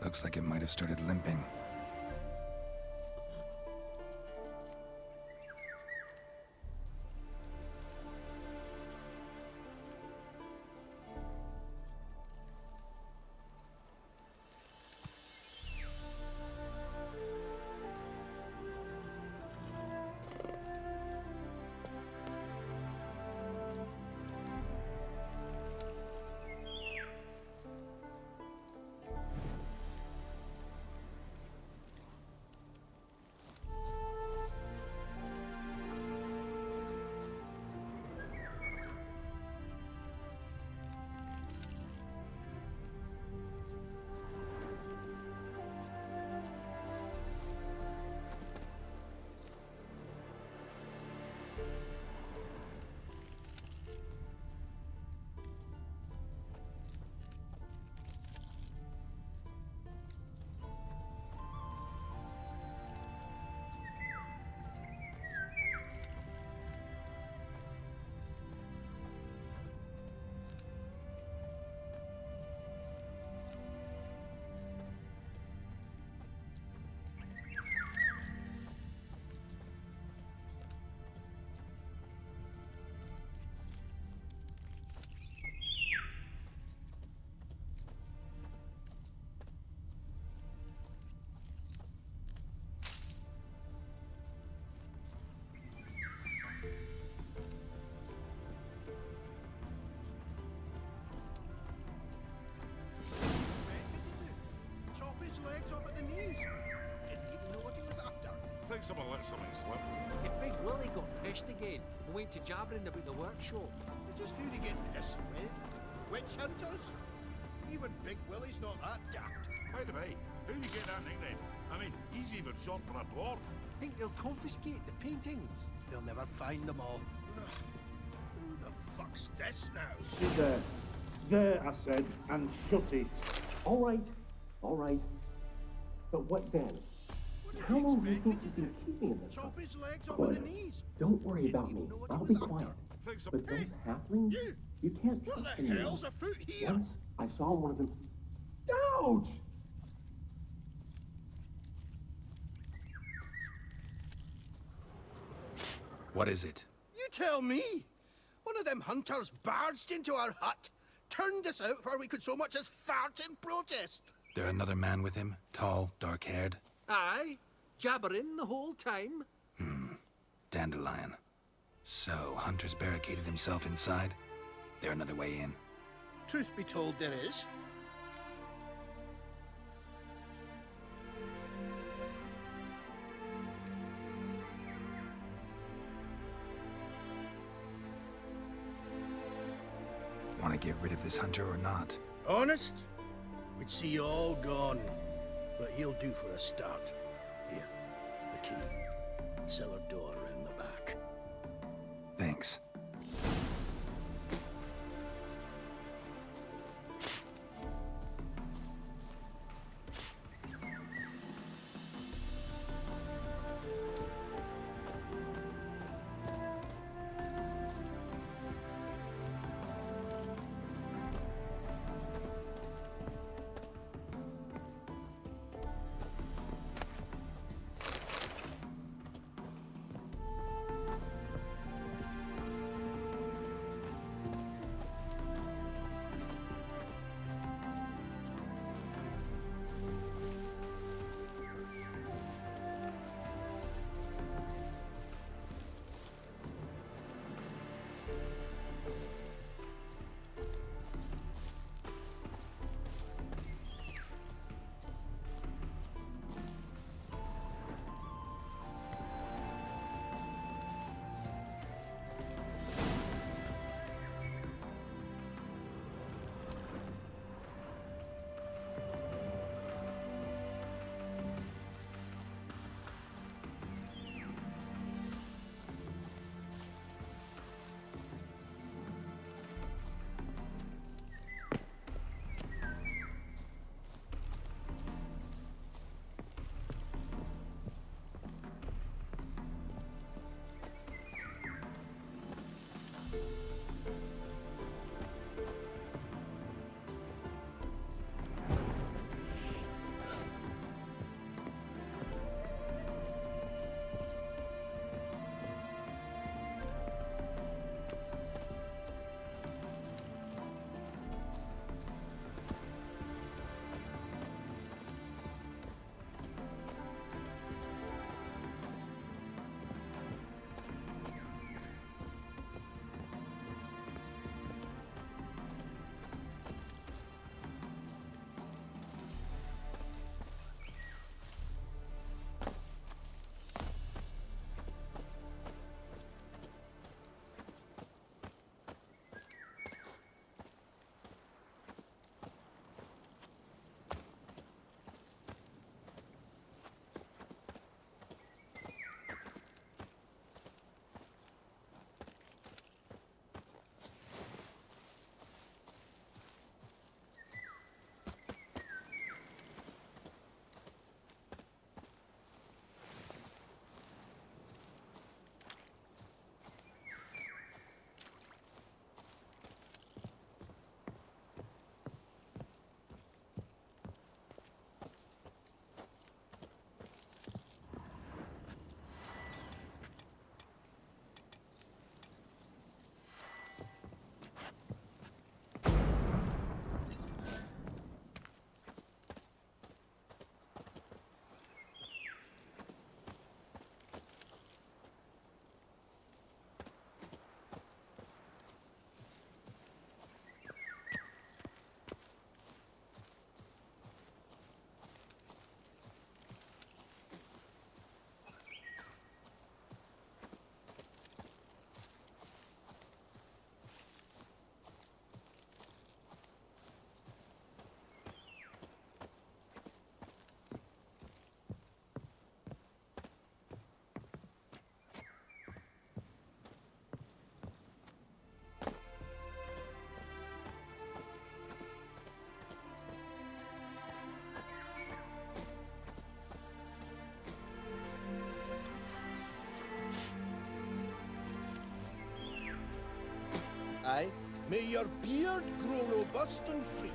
Looks like it might have started limping. Legs off at the knees. Didn't even know what he was after. Think someone let something slip. If Big Willie got pissed again and went to jabbering about the workshop. They just who to get pissed with? Witch hunters? Even Big Willie's not that daft. By the way, who you get that nickname? I mean, he's even short for a dwarf. Think they'll confiscate the paintings? They'll never find them all. Who the fuck's this now? Sit there. There, I said, and shut it. All right. But what then? How long do you think you can keep me in this? Chop his legs off at the knees. Don't worry about me. I'll be quiet. But those halflings, you can't trust What the anyone. hell's afoot here? Once I saw one of them. Ouch! What is it? You tell me. One of them hunters barged into our hut, turned us out before we could so much as fart in protest. There another man with him? Tall, dark-haired? Aye, jabbering the whole time. Dandelion. So, Hunter's barricaded himself inside? There another way in? Truth be told, there is. Want to get rid of this hunter or not? Honest? We'd see you all gone. But he'll do for a start. Here, the key. Cellar door around the back. Thanks. Aye, may your beard grow robust and free.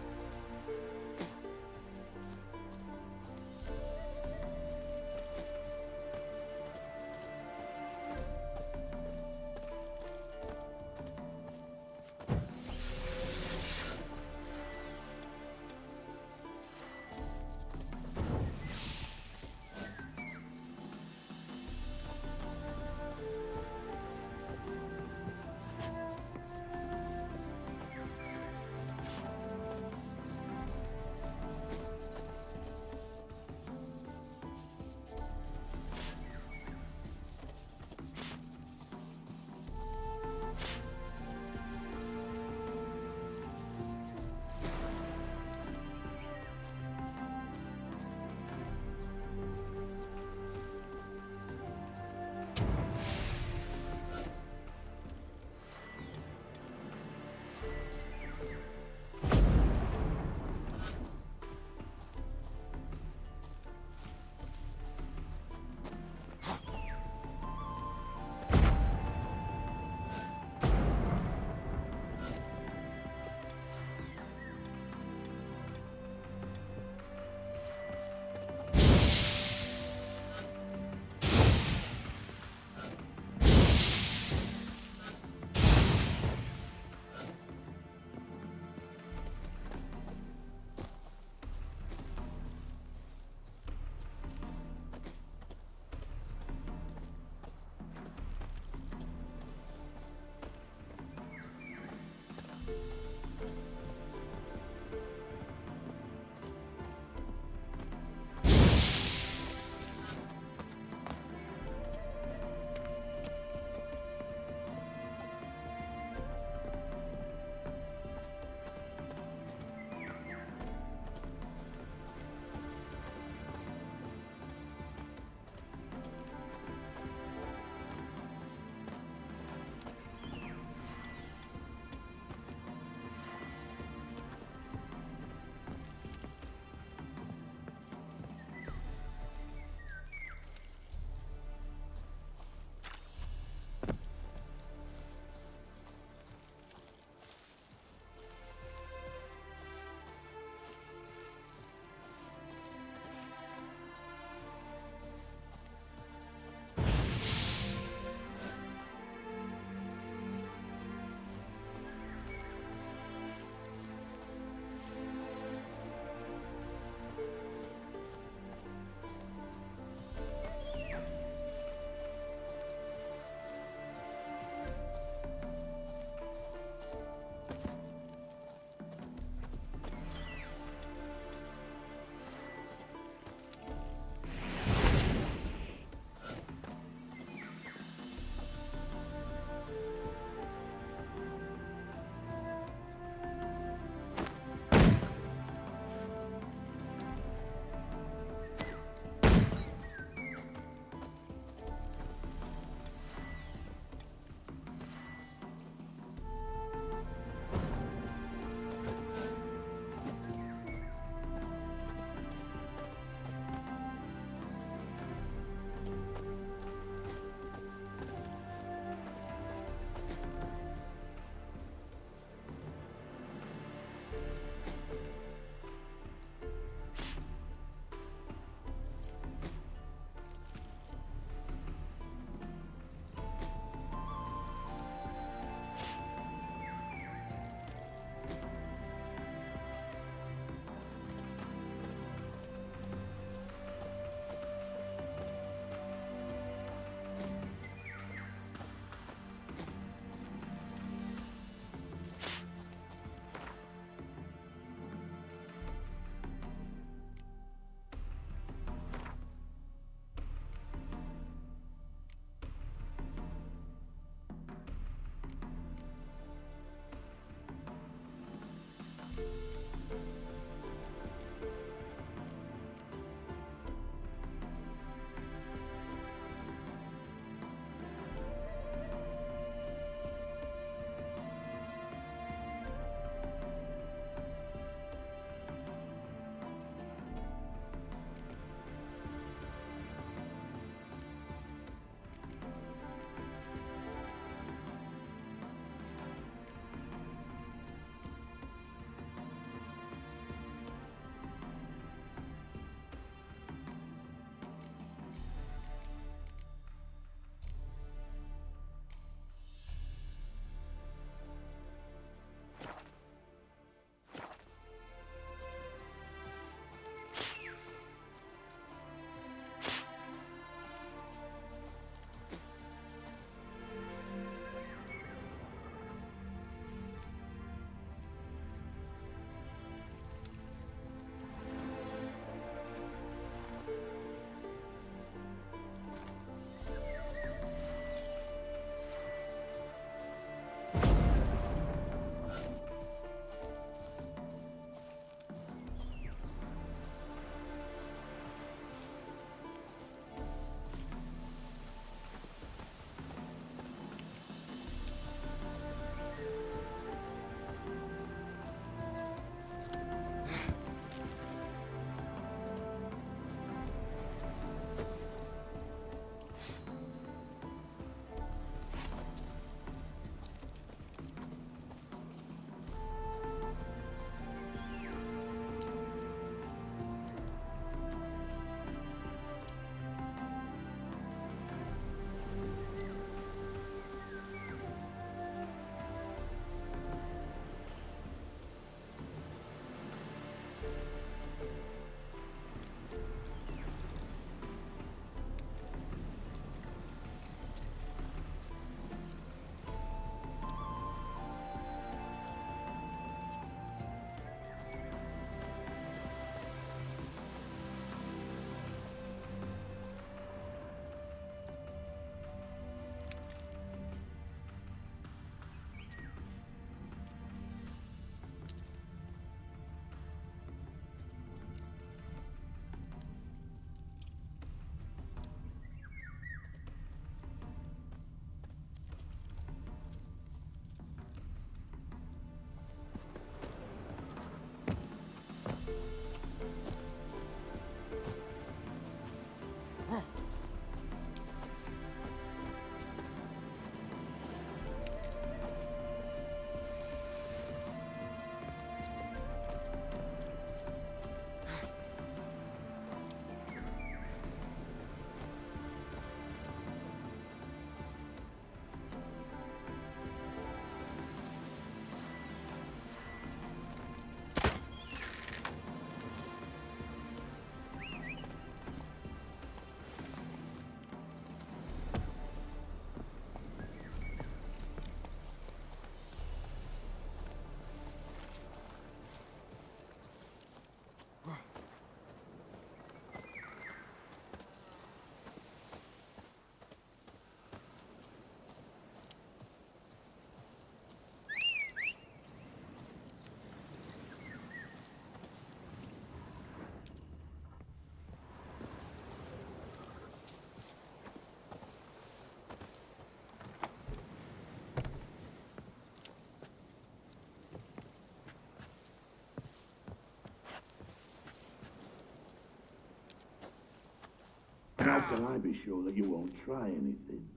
can I be sure that you won't try anything?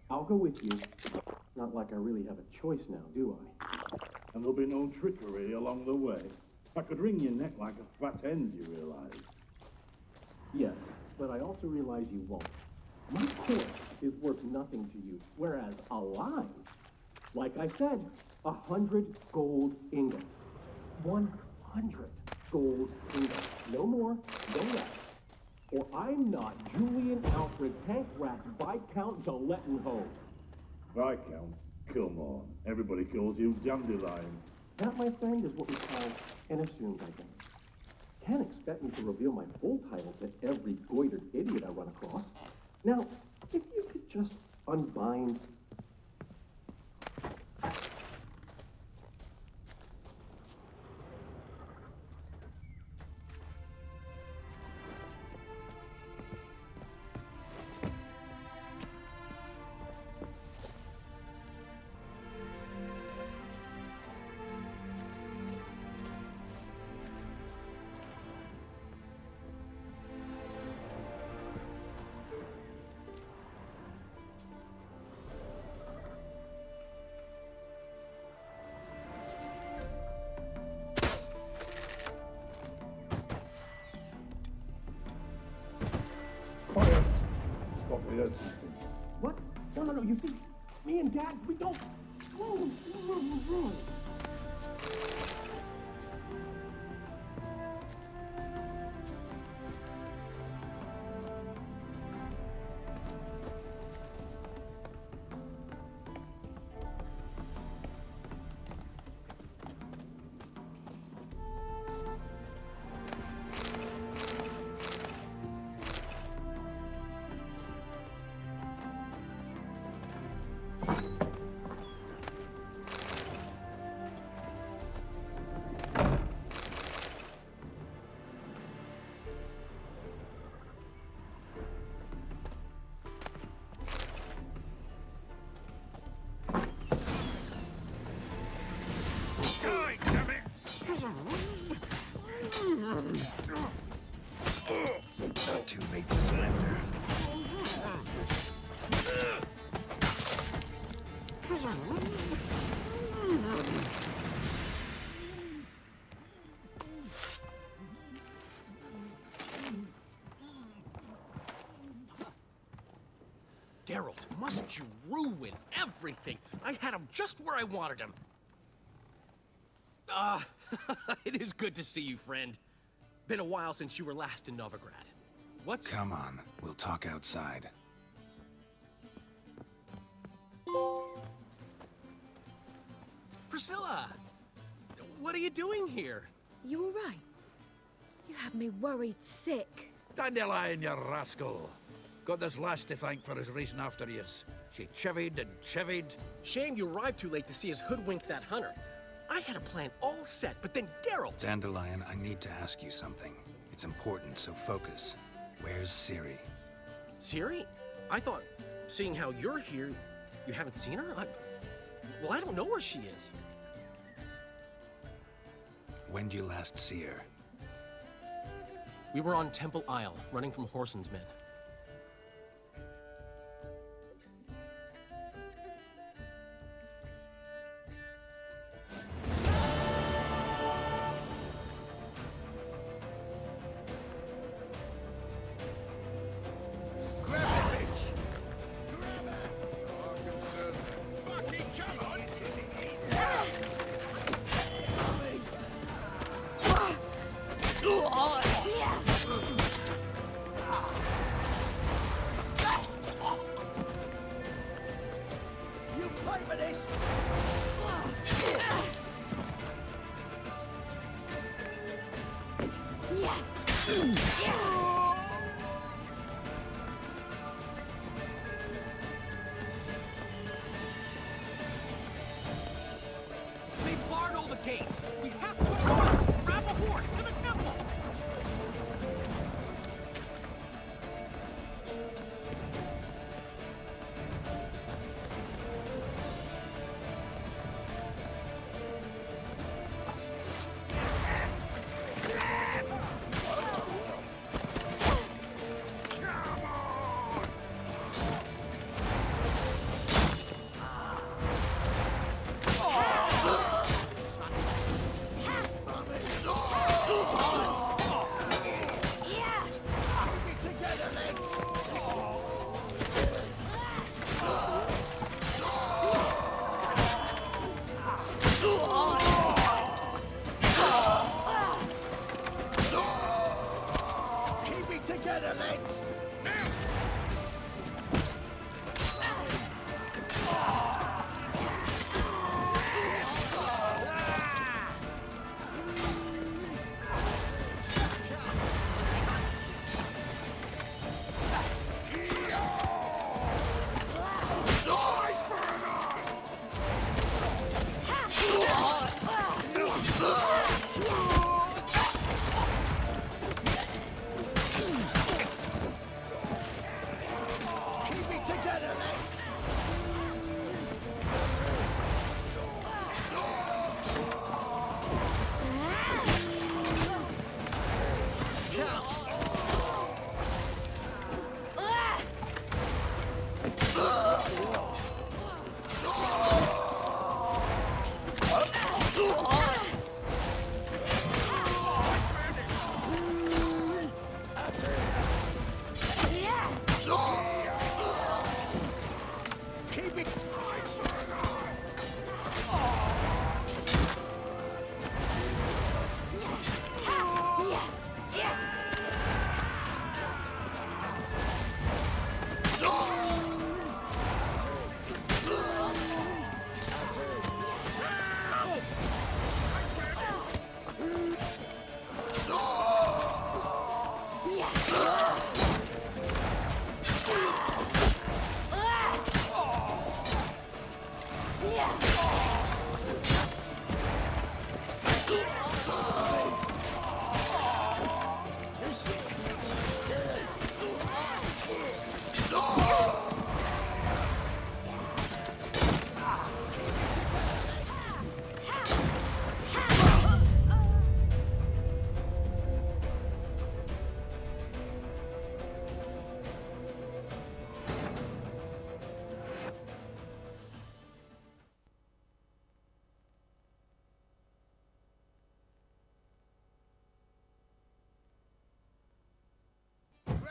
I'll go with you. Not like I really have a choice now, do I? And there'll be no trickery along the way. I could wring your neck like a fat hen, you realize? Yes, but I also realize you won't. My corpse is worth nothing to you, whereas alive, like I said, 100 gold ingots. 100 gold ingots. No more, no less. Or I'm not Julian Alfred Pancratz Viscount Delettenhove. Viscount? Come on. Everybody calls you Dandelion. That, my friend, is what we call an assumed identity. Can't expect me to reveal my full title to every goitered idiot I run across. Now, if you could just unbind... What? No, you see, me and Dad, we don't... Not too late to surrender. Geralt, must you ruin everything? I had him just where I wanted him. It is good to see you, friend. Been a while since you were last in Novigrad. What's... Come on, we'll talk outside. Priscilla! What are you doing here? You all right? You had me worried sick. Dandelion, you rascal. Got this lass to thank for his racing after yous. She chivied and chivied. Shame you arrived too late to see us hoodwink that hunter. I had a plan all set, but then Geralt... Dandelion, I need to ask you something. It's important, so focus. Where's Ciri? Ciri? I thought, seeing how you're here, you haven't seen her? Well, I don't know where she is. When'd you last see her? We were on Temple Isle, running from Whoreson's men. They barred all the gates. We have to run! Grab a horse to the temple! Come on!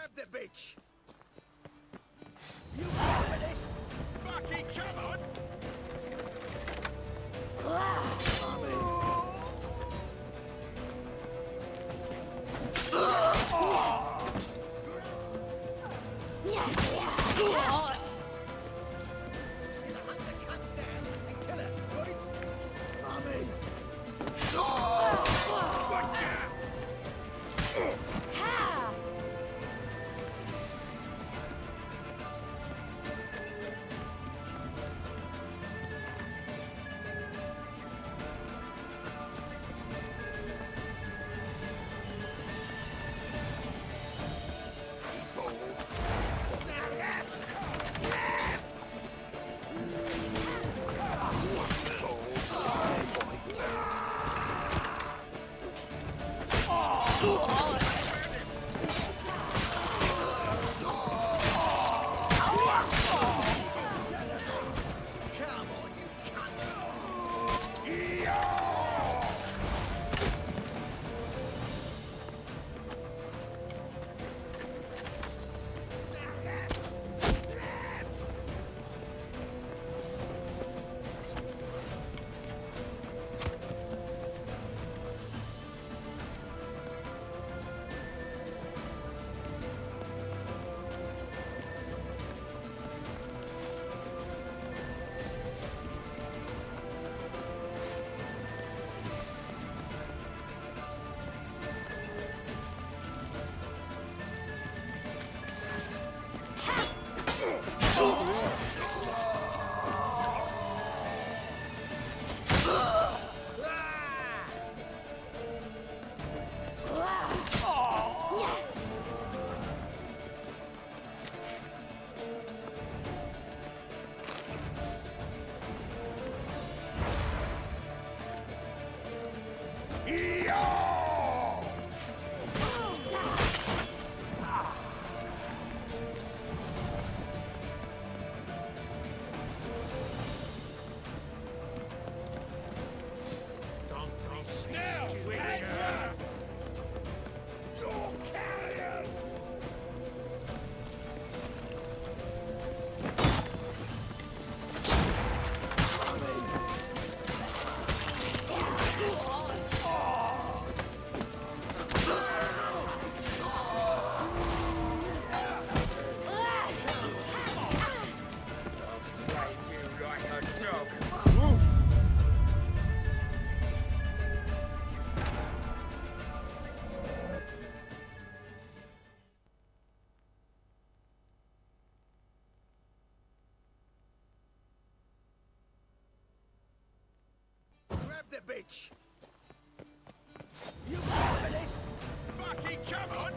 Grab the bitch! You ready for this? Fucking come on! The bitch! You ready for this? Fucking come on!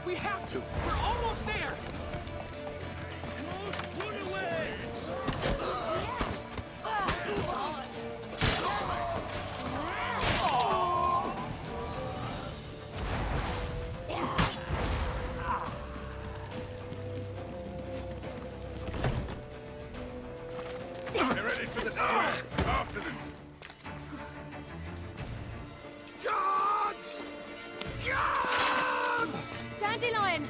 We have to! We're almost there! Run away! They're ready for the square. After them. Guards! Guards! Dandelion!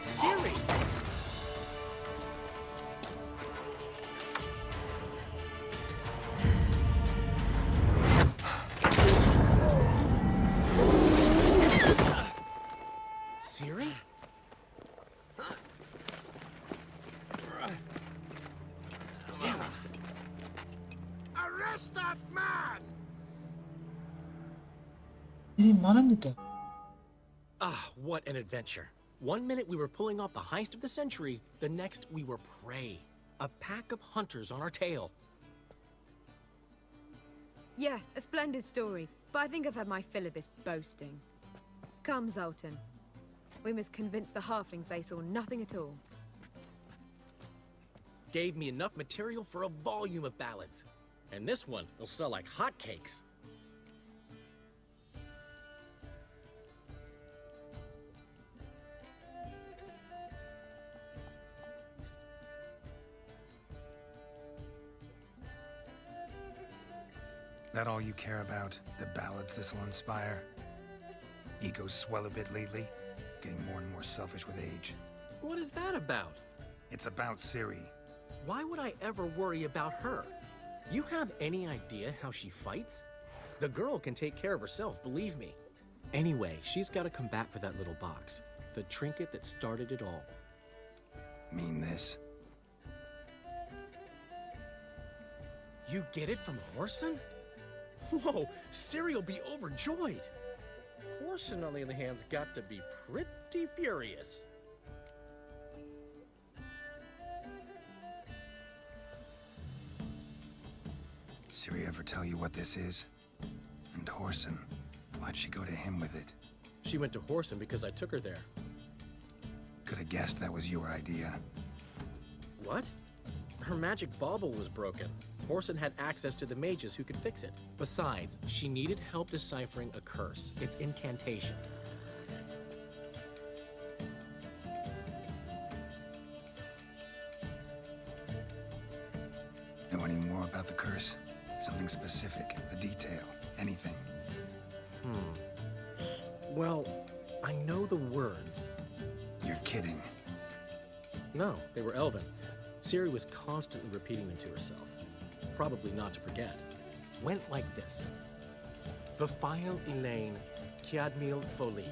Siri! Siri? Damn it! Arrest that man! Ini mana gitu? Ah, what an adventure. One minute we were pulling off the heist of the century, the next we were prey. A pack of hunters on our tail. Yeah, a splendid story. But I think I've had my fill of this boasting. Come, Zoltan. We must convince the halflings they saw nothing at all. Gave me enough material for a volume of ballads. And this one will sell like hotcakes. That all you care about? The ballads this'll inspire? Egos swell a bit lately? Getting more and more selfish with age. What is that about? It's about Ciri. Why would I ever worry about her? You have any idea how she fights? The girl can take care of herself, believe me. Anyway, she's got to come back for that little box. The trinket that started it all. Mean this? You get it from Whoreson? Whoa, Ciri will be overjoyed. Whoreson, on the other hand, has got to be pretty furious. Ciri ever tell you what this is? And Whoreson, why'd she go to him with it? She went to Whoreson because I took her there. Could have guessed that was your idea. What? Her magic bauble was broken. Whoreson had access to the mages who could fix it. Besides, she needed help deciphering a curse. It's incantation. Know any more about the curse? Something specific, a detail, anything? Well, I know the words. You're kidding. No, they were Elven. Ciri was constantly repeating them to herself. Probably not to forget. Went like this. Vafile Elaine, Kiadmil Foli.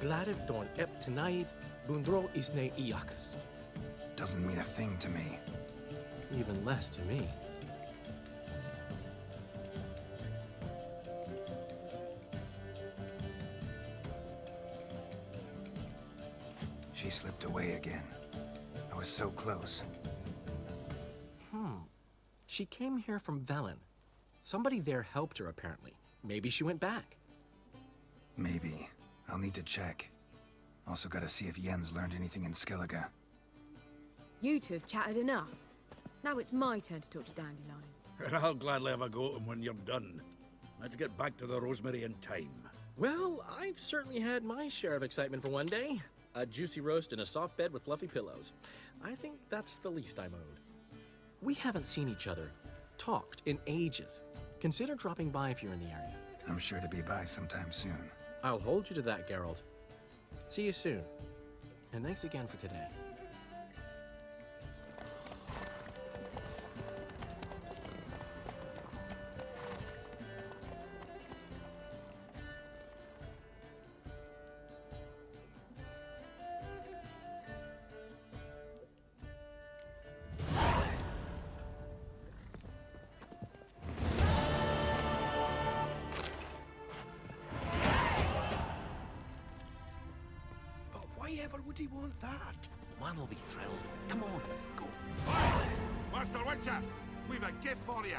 Gladiv Dorn Ep Tanaid, Bundro Isne Iakas. Doesn't mean a thing to me. Even less to me. She slipped away again. I was so close. She came here from Velen. Somebody there helped her, apparently. Maybe she went back. Maybe. I'll need to check. Also gotta see if Jens learned anything in Skellige. You two have chatted enough. Now it's my turn to talk to Dandelion. And I'll gladly have a go at him when you're done. Let's get back to the Rosemary in time. Well, I've certainly had my share of excitement for one day. A juicy roast in a soft bed with fluffy pillows. I think that's the least I'm owed. We haven't seen each other, talked in ages. Consider dropping by if you're in the area. I'm sure to be by sometime soon. I'll hold you to that, Geralt. See you soon. And thanks again for today. ever would he want that? Man will be thrilled. Come on, go. Master Witcher, we've a gift for you.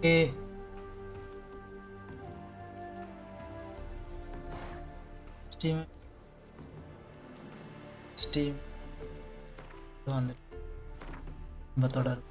Eh. Steam. Itu வந்து நம்ம தொடரும்.